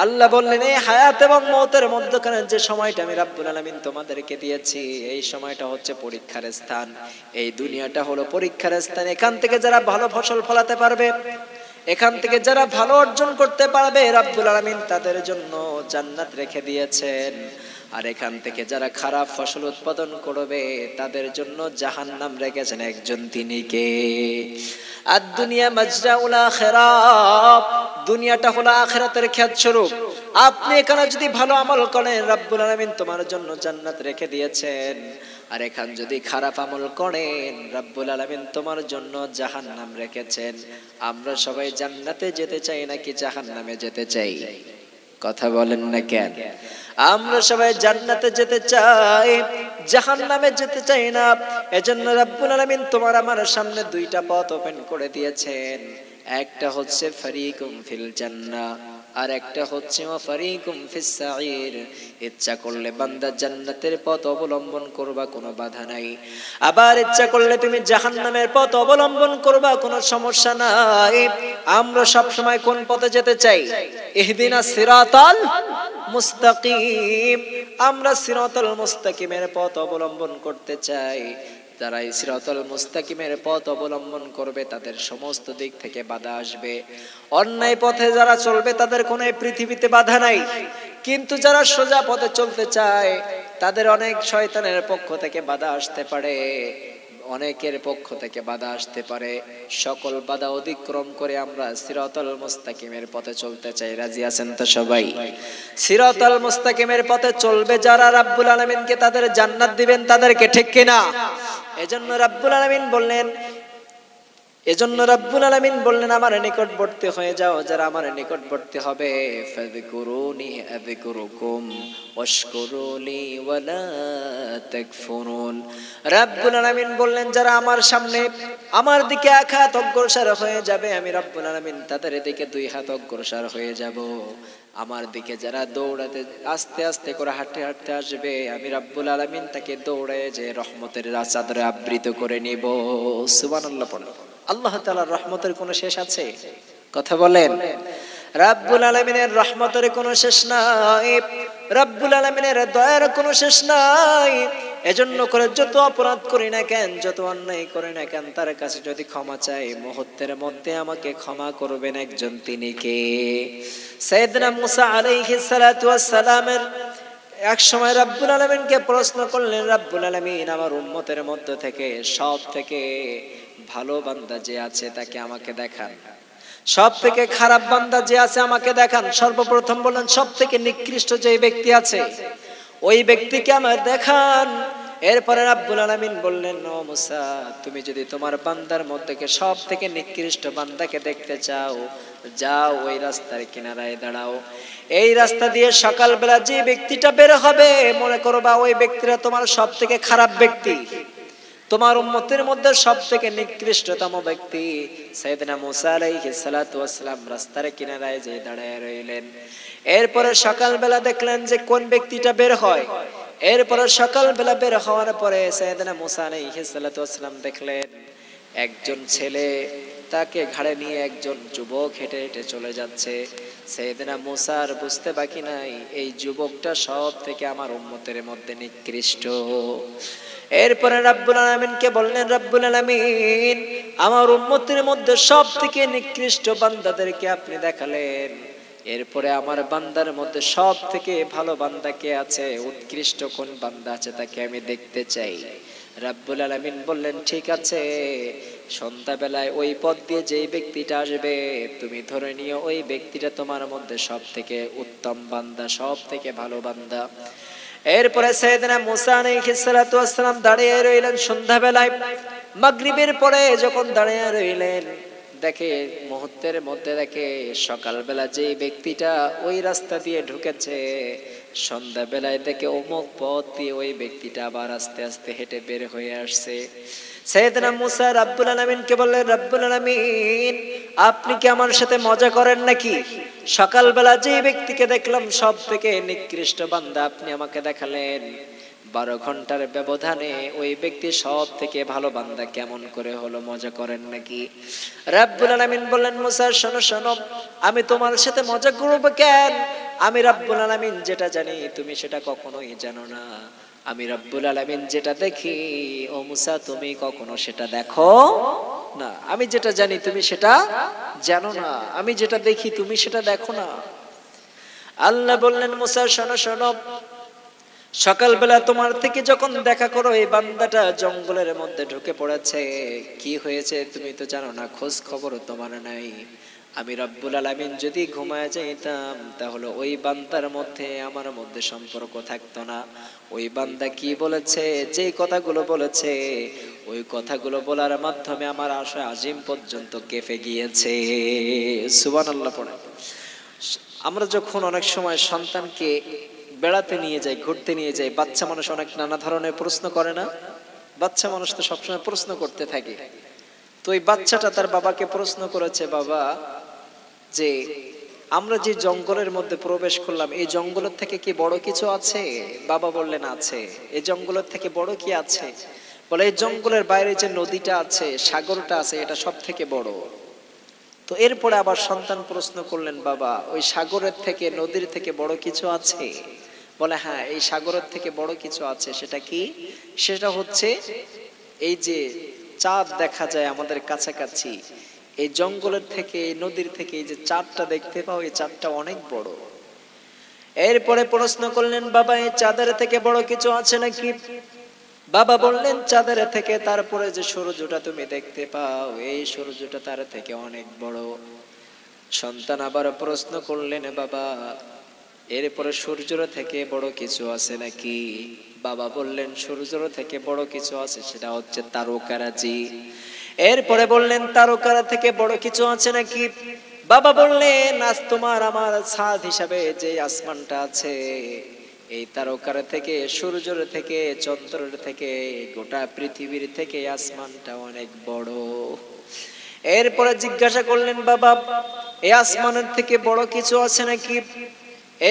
আল্লাহ বললেন, এই হায়াত এবং মউতের মধ্যখানে যে সময়টা আমি রব্বুল আলামিন তোমাদেরকে দিয়েছি, এই সময়টা হচ্ছে পরীক্ষার স্থান। এই দুনিয়াটা হলো পরীক্ষার স্থান। এখান থেকে যারা ভালো ফসল ফলাতে পারবে, এখান থেকে যারা ভালো অর্জন করতে পারবে, রব্বুল আলামিন তাদের জন্য জান্নাত রেখে দিয়েছেন। আর এখান থেকে যারা খারাপ ফসল উৎপাদন করবে, তাদের জন্য জাহান্নাম রেখেছেন একজন, তিনি কে? আর দুনিয়া মাজরাউল আখিরাত, দুনিয়াটা হলো আখিরাতের ক্ষেত স্বরূপ। আপনি এখানে যদি ভালো আমল করেন, রব্বুল আলামিন তোমার জন্য জান্নাত রেখে দিয়েছেন। আর এখান যদি খারাপ আমল করেন, রব্বুল আলামিন তোমার জন্য জাহান্নাম রেখেছেন। আমরা সবাই জান্নাতে যেতে চাই নাকি জাহান্নামে যেতে চাই? কথা বলেন না কেন? আমরা সবাই জান্নাতে যেতে চাই, জাহান্নামে যেতে চাই না। এজন্য রব্বুল আলামিন তোমার আমার সামনে দুইটা পথ ওপেন করে দিয়েছেন। একটা হচ্ছে ফারিকুম ফিল জান্নাহ, আর একটা হচ্ছে ফারিকুম ফিস সাঈর। ইচ্ছা করলে বান্দা জান্নাতের পথ অবলম্বন করবা, কোনো বাধা নাই। আবার ইচ্ছা করলে তুমি জাহান্নামের পথ অবলম্বন করবা, কোনো সমস্যা নাই। আমরা সব সময় কোন পথে যেতে চাই? ইহদিনাস সিরাতাল মুস্তাকিম। আমরা সিরাতাল মুস্তাকিমের পথ অবলম্বন করতে চাই। যারা এই সিরাতাল মুস্তাকিমের পথ অবলম্বন করবে, তাদের সমস্ত দিক থেকে বাধা আসবে। অন্যায় পথে যারা চলবে, তাদের কোনো পৃথিবীতে বাধা নাই। কিন্তু যারা সোজা পথে চলতে চায়, তাদের অনেক শয়তানের পক্ষ থেকে বাধা আসতে পারে, অনেকের পক্ষ থেকে বাধা আসতে পারে। সকল বাধা অতিক্রম করে আমরা সিরাতাল মুস্তাকিমের পথে চলতে চাই। রাজি আছেন তো সবাই? সিরাতাল মুস্তাকিমের পথে চলবে যারা, রব্বুল আলামিনকে তাদের জান্নাত দিবেন তাদেরকে, ঠিক কিনা? এজন্য রব্বুল আলামিন বললেন, আমার নিকটবর্তী হয়ে যাও। যারা আমার নিকটবর্তী হবে, ফাযকুরুনি আযকুরুকুম ওয়াশকুরুলি ওয়ালা তাকফুরুন। রব্বুল আলামিন বললেন, যারা আমার সামনে আমার দিকে এক হাত অগ্রসর হয়ে যাবে, আমি রব্বুল আলামিন তাদের দিকে দুই হাত অগ্রসর হয়ে যাব। আমার দিকে যারা দৌড়াতে আস্তে আস্তে করে হাঁটতে হাঁটতে আসবে, আমি রব্বুল আলামিন তাকে দৌড়ায় যে রহমতের চাদরে আবৃত করে নিব। সুবহানাল্লাহ পড়ো। আল্লাহ তাআলার রহমতের কোনো শেষ আছে? কথা বলেন। রব্বুল আলামিনের রহমতের কোনো শেষ নাই, রব্বুল আলামিনের দয়ার কোনো শেষ নাই। এজন্য করে যত অপরাধ করি না কেন, যত অন্যায় করি না কেন, তার কাছে যদি ক্ষমা চাই, মুহূর্তের মধ্যে আমাকে ক্ষমা করবেন একজন, তিনি কে? সাইয়েদনা মুসা আলাইহিস সালাতু ওয়াস সালামের এক সময় রব্বুল আলামিনকে প্রশ্ন করলেন, রব্বুল আলামিন, আমার উম্মতের মধ্য থেকে সব থেকে ভালো বান্দা যে আছে তাকে আমাকে দেখান, সব থেকে খারাপ বান্দা যে আছে আমাকে দেখান। সর্বপ্রথম বললেন, সব থেকে নিকৃষ্ট যে ব্যক্তি আছে ওই ব্যক্তিকে আমার দেখান। এরপরে রব্বুল আলামিন বললেন, ও মুসা, তুমি যদি তোমার বান্দার মধ্যে সব থেকে নিকৃষ্ট বান্দাকে দেখতে চাও, যাও ওই রাস্তার কিনারায় দাঁড়াও। এই রাস্তা দিয়ে সকালবেলা যে ব্যক্তিটা বের হবে, মনে করবা ওই ব্যক্তিটা তোমার সব থেকে খারাপ ব্যক্তি, তোমার উম্মতের মধ্যে সব থেকে নিকৃষ্টতম ব্যক্তি। সাইয়েদনা মুসা আলাইহিস সালাতু ওয়াস সালাম রাস্তার কিনারায় যে দাঁড়ায় রইলেন। এরপরে সকালবেলা দেখলেন যে কোন ব্যক্তিটা বের হয়। এরপরে সকালবেলা বের হওয়ার পরে সাইয়েদনা মুসা আলাইহিস সালাতু ওয়াস সালাম দেখলেন একজন ছেলে, তাকে ঘাড়ে নিয়ে একজন যুবক হেঁটে হেঁটে চলে যাচ্ছে। সাইয়েদনা মুসার বুঝতে বাকি নাই, এই যুবকটা সব থেকে আমার উম্মতের মধ্যে নিকৃষ্ট। এরপরে রব্বুল আলামিনকে বললেন, রব্বুল আলামিন, আমার উম্মতের মধ্যে সব থেকে নিকৃষ্ট বান্দাদেরকে আপনি দেখালেন। এরপরে আমার বান্দার মধ্যে সব থেকে ভালো বান্দা কে আছে, উৎকৃষ্ট কোন বান্দা আছে, তাকে আমি দেখতে চাই। রব্বুল আলামিন বললেন, ঠিক আছে, সন্ধ্যাবেলায় ওই পথ দিয়ে যেই ব্যক্তিটা আসবে, তুমি ধরে নিও ওই ব্যক্তিটা তোমার মধ্যে সব থেকে উত্তম বান্দা, সব থেকে ভালো বান্দা। এরপরে সাইয়েদনা মুসা আলাইহিস সালাতু ওয়াস সালাম দাঁড়িয়ে রইলেন সন্ধ্যাবেলায়। মাগরিবের পরে যখন দাঁড়িয়ে রইলেন, দেখে মুহূর্তের মধ্যে দেখে সকালবেলা যে ব্যক্তিটা ওই রাস্তা দিয়ে ঢুকেছে, সন্ধ্যাবেলায় দেখে অমুক পথ দিয়ে ওই ব্যক্তিটা আবার আস্তে আস্তে হেঁটে বের হয়ে আসছে। সাইয়েদনা মুসা রব্বুল আলামিনকে বললেন, রব্বুল আলামিন আপনি কি আমার সাথে মজা করেন নাকি? সকালবেলা যে ব্যক্তিকে দেখলাম সব থেকে নিকৃষ্ট বান্দা আপনি আমাকে দেখালেন, 12 ঘন্টার ব্যবধানে ওই ব্যক্তি সব থেকে ভালো বান্দা কেমন করে হলো, মজা করেন নাকি? রব্বুল আলামিন বললেন, মুসা শোনো শোনো, আমি তোমার সাথে মজা করব কেন? আমি রব্বুল আলামিন যেটা জানি তুমি সেটা কখনোই জানো না। আমি রব্বুল আলামিন যেটা দেখি ও মুসা তুমি কখনো সেটা দেখো না। আমি যেটা জানি তুমি সেটা জানো না, আমি যেটা দেখি তুমি সেটা দেখো না। আল্লাহ বললেন, মুসা শোনো শোনো, সকালবেলা তোমার থেকে যখন দেখা করো এই বান্দাটা জঙ্গলের মধ্যে ঢুকে পড়েছে, কি হয়েছে তুমি তো জানো না, খোঁজ খবর তোমার নাই। আমি রব্বুল আলামিন যদি ঘুমায় যাইতাম তাহলে ওই বান্দার মধ্যে আমার মধ্যে সম্পর্ক থাকতো না। ওই বান্দা কি বলেছে, যে কথাগুলো বলেছে ওই কথাগুলো বলার মাধ্যমে আমার আশা আজিম পর্যন্ত কেঁপে গিয়েছে। সুবহানাল্লাহ পড়ে। আমরা যখন অনেক সময় সন্তানকে বেড়াতে নিয়ে যাই, ঘুরতে নিয়ে যাই, বাচ্চা মানুষ অনেক নানা ধরনের প্রশ্ন করে না? বাচ্চা মানুষ তো সবসময় প্রশ্ন করতে থাকে। তো এই বাচ্চাটা তার বাবাকে প্রশ্ন করেছে, বাবা যে আমরা যে জঙ্গলের মধ্যে প্রবেশ করলাম এই জঙ্গলের থেকে কি বড় কিছু আছে? বাবা বললেন আছে। এই জঙ্গলের থেকে বড় কি আছে? বলে এই জঙ্গলের বাইরে যে নদীটা আছে, সাগরটা আছে, এটা সব থেকে বড়। তো এরপরে আবার সন্তান প্রশ্ন করলেন, বাবা ওই সাগরের থেকে নদীর থেকে বড় কিছু আছে? বলে হ্যাঁ, এই সাগরের থেকে বড় কিছু আছে। সেটা কি? সেটা হচ্ছে এই যে চাঁদ দেখা যায় আমাদের কাছাকাছি, এই জঙ্গলের থেকে এই নদীর থেকে এই যে চাঁদটা দেখতে পাও, এই চাঁদটা অনেক বড়। এরপরে প্রশ্ন করলেন, বাবা এই চাঁদের থেকে বড় কিছু আছে নাকি? বাবা বললেন, চাঁদের থেকে তারপরে যে সূর্যটা তুমি দেখতে পাও এই সূর্যটা তার থেকে অনেক বড়। সন্তান আবার প্রশ্ন করলেন, বাবা এরপরে সূর্যের থেকে বড় কিছু আছে নাকি? বাবা বললেন, সূর্যের থেকে বড় কিছু আছে, সেটা হচ্ছে তারকারাজি। এরপরে বললেন, তারকারা থেকে বড় কিছু আছে নাকি? বাবা বললেন, আজ তোমার আমার ছাদ হিসাবে যে আসমানটা আছে, এই তারকার থেকে, সূর্যের থেকে, চন্দ্রের থেকে, গোটা পৃথিবীর থেকে আসমানটা অনেক বড়। এরপরে জিজ্ঞাসা করলেন, বাবা এই আসমানের থেকে বড় কিছু আছে নাকি?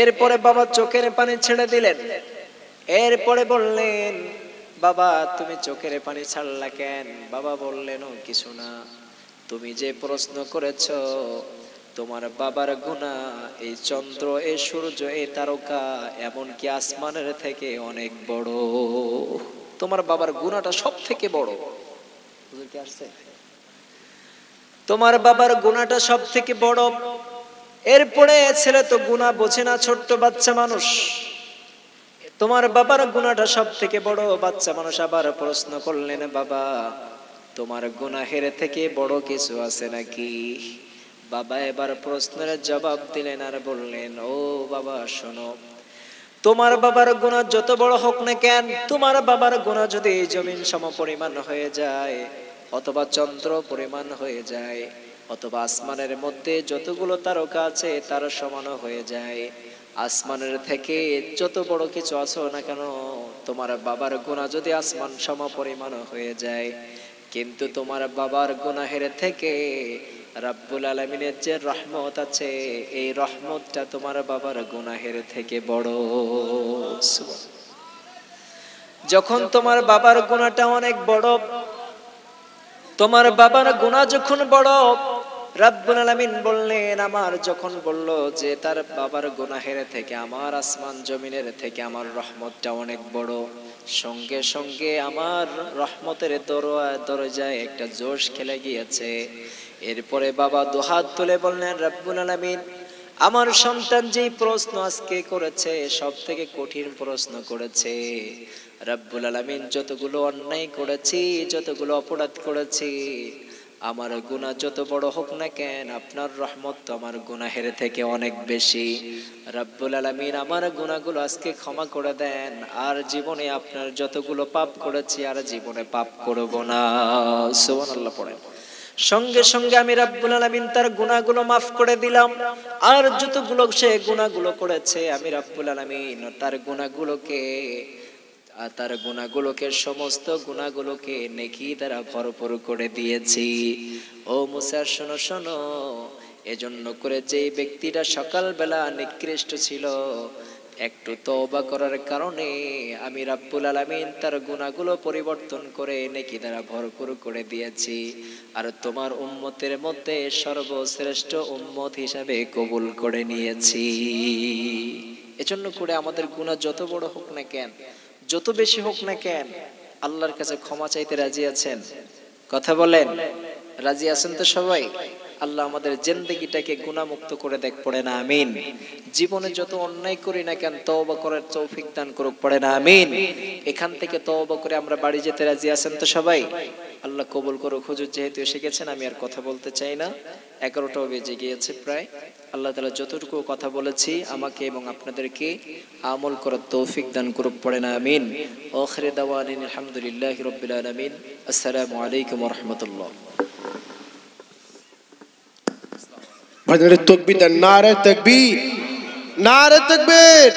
এরপরে বাবা চোখের পানি ছেড়ে দিলেন। এরপরে বললেন, বাবা তুমি চোখের পানি ছাড়লা কেন? বাবা বললেন, ও কিছু না, তুমি যে প্রশ্ন করেছ তোমার বাবার গুনাহ এই চন্দ্র, এই সূর্য, এই তারকা, এমনকি আসমানের থেকে অনেক বড়। তোমার বাবার গুনাহটা সব থেকে বড়। বুঝতে কি আসছে? তোমার বাবার গুনাহটা সব থেকে বড়। এরপরে ছেলে তো গুনাহ বোঝে না, ছোট্ট বাচ্চা মানুষ। তোমার বাবার গুনাহটা সব থেকে বড়। বাচ্চা মানুষ আবার প্রশ্ন করলেন, বাবা তোমার গুনাহের থেকে বড় কিছু আছে নাকি? বাবা এবার প্রশ্নের জবাব দিলেন আর বললেন, ও বাবা শোনো, তোমার বাবার গুনাহ যত বড় হোক না কেন, তোমার বাবার গুনাহ যদি জমিন সম পরিমাণ হয়ে যায়, অথবা চন্দ্র পরিমাণ হয়ে যায়, অথবা আসমানের মধ্যে যতগুলো তারকা আছে তার সমান হয়ে যায়, আসমানের থেকে যত বড় কিছু আছো না কেন, তোমার বাবার গুনাহ যদি আসমান সম পরিমাণ হয়ে যায়, কিন্তু তোমার বাবার গুনাহের থেকে রব্বুল আলামিনের যে রহমত আছে, এই রহমতটা তোমার বাবার গুনাহের থেকে বড়। যখন তোমার বাবার গুনাহটা অনেক বড়, তোমার বাবার গুনাহ যখন বড়, রব্বুল আলামিন বললেন, আমার যখন বলল যে তার বাবার গুনাহের থেকে আমার আসমান জমিনের থেকে আমার রহমতটা অনেক বড়, সঙ্গে সঙ্গে আমার রহমতের দরজায় একটা জোশ খেলে গিয়েছে। এরপরে বাবা দুহাত তুলে বললেন, রব্বুল আলামিন আমার সন্তান যেই প্রশ্ন আজকে করেছে সব থেকে কঠিন প্রশ্ন করেছে। রব্বুল আলামিন যতগুলো অন্যায় করেছি, যতগুলো অপরাধ করেছি, আমার গুনাহ যত বড় হোক না কেন, আপনার রহমত তো আমার গুনাহের থেকে অনেক বেশি। রব্বুল আলামিন আমার গুনাহগুলো আজকে ক্ষমা করে দেন, আর জীবনে আপনার যতগুলো পাপ করেছি আর জীবনে পাপ করব না। সুবহানাল্লাহ পড়েন। সঙ্গে সঙ্গে আমি রব্বুল আলামিন তার গুনাহগুলো মাফ করে দিলাম। আর যতগুলো সে গুনাহগুলো করেছে আমি রব্বুল আলামিন তার গুনাহগুলোকে সমস্ত গুনাহগুলোকে নেকি দ্বারা ভরপুর করে দিয়েছি। ও মুসা শোনো শোনো, এজন্য করে যে ব্যক্তিটা সকালবেলা নিকৃষ্ট ছিল, একটু তওবা করার কারণে আমি রব্বুল আলামিন তার গুনাহগুলো পরিবর্তন করে নেকি দ্বারা ভরপুর করে দিয়েছি। আর তোমার উম্মতের মধ্যে সর্বশ্রেষ্ঠ উম্মত হিসাবে কবুল করে নিয়েছি। এজন্য করে আমাদের গুনাহ যত বড় হোক না কেন, যত বেশি হোক না কেন, আল্লাহর কাছে ক্ষমা চাইতে রাজি আছেন? কথা বলেন, রাজি আছেন তো সবাই? আল্লাহ আমাদের জিন্দেগিটাকে গুনাহমুক্ত করে দেখ, পড়ে না আমিন। জীবনে যত অন্যায় করি না কেন তওবা করার তৌফিক দান করুক, পড়ে না আমিন। এখান থেকে তওবা করে আমরা বাড়ি যেতে রাজি আছেন তো সবাই? আল্লাহ কবুল করুক। হুজুর যেহেতু এসে গেছেন আমি আর কথা বলতে চাই না, 11টাও বেজে গিয়েছে প্রায়। আল্লাহ তাআলা যতটুকু কথা বলেছি আমাকে এবং আপনাদেরকে আমল করার তৌফিক দান করুক, পড়ে না আমিন। আখির দাওয়ানা আলহামদুলিল্লাহি রাব্বিল আলামিন। আসসালামু আলাইকুম ওয়া রাহমাতুল্লাহ। ভাইদের তাকবীর, নারে তাকবীর, নারে তাকবীর।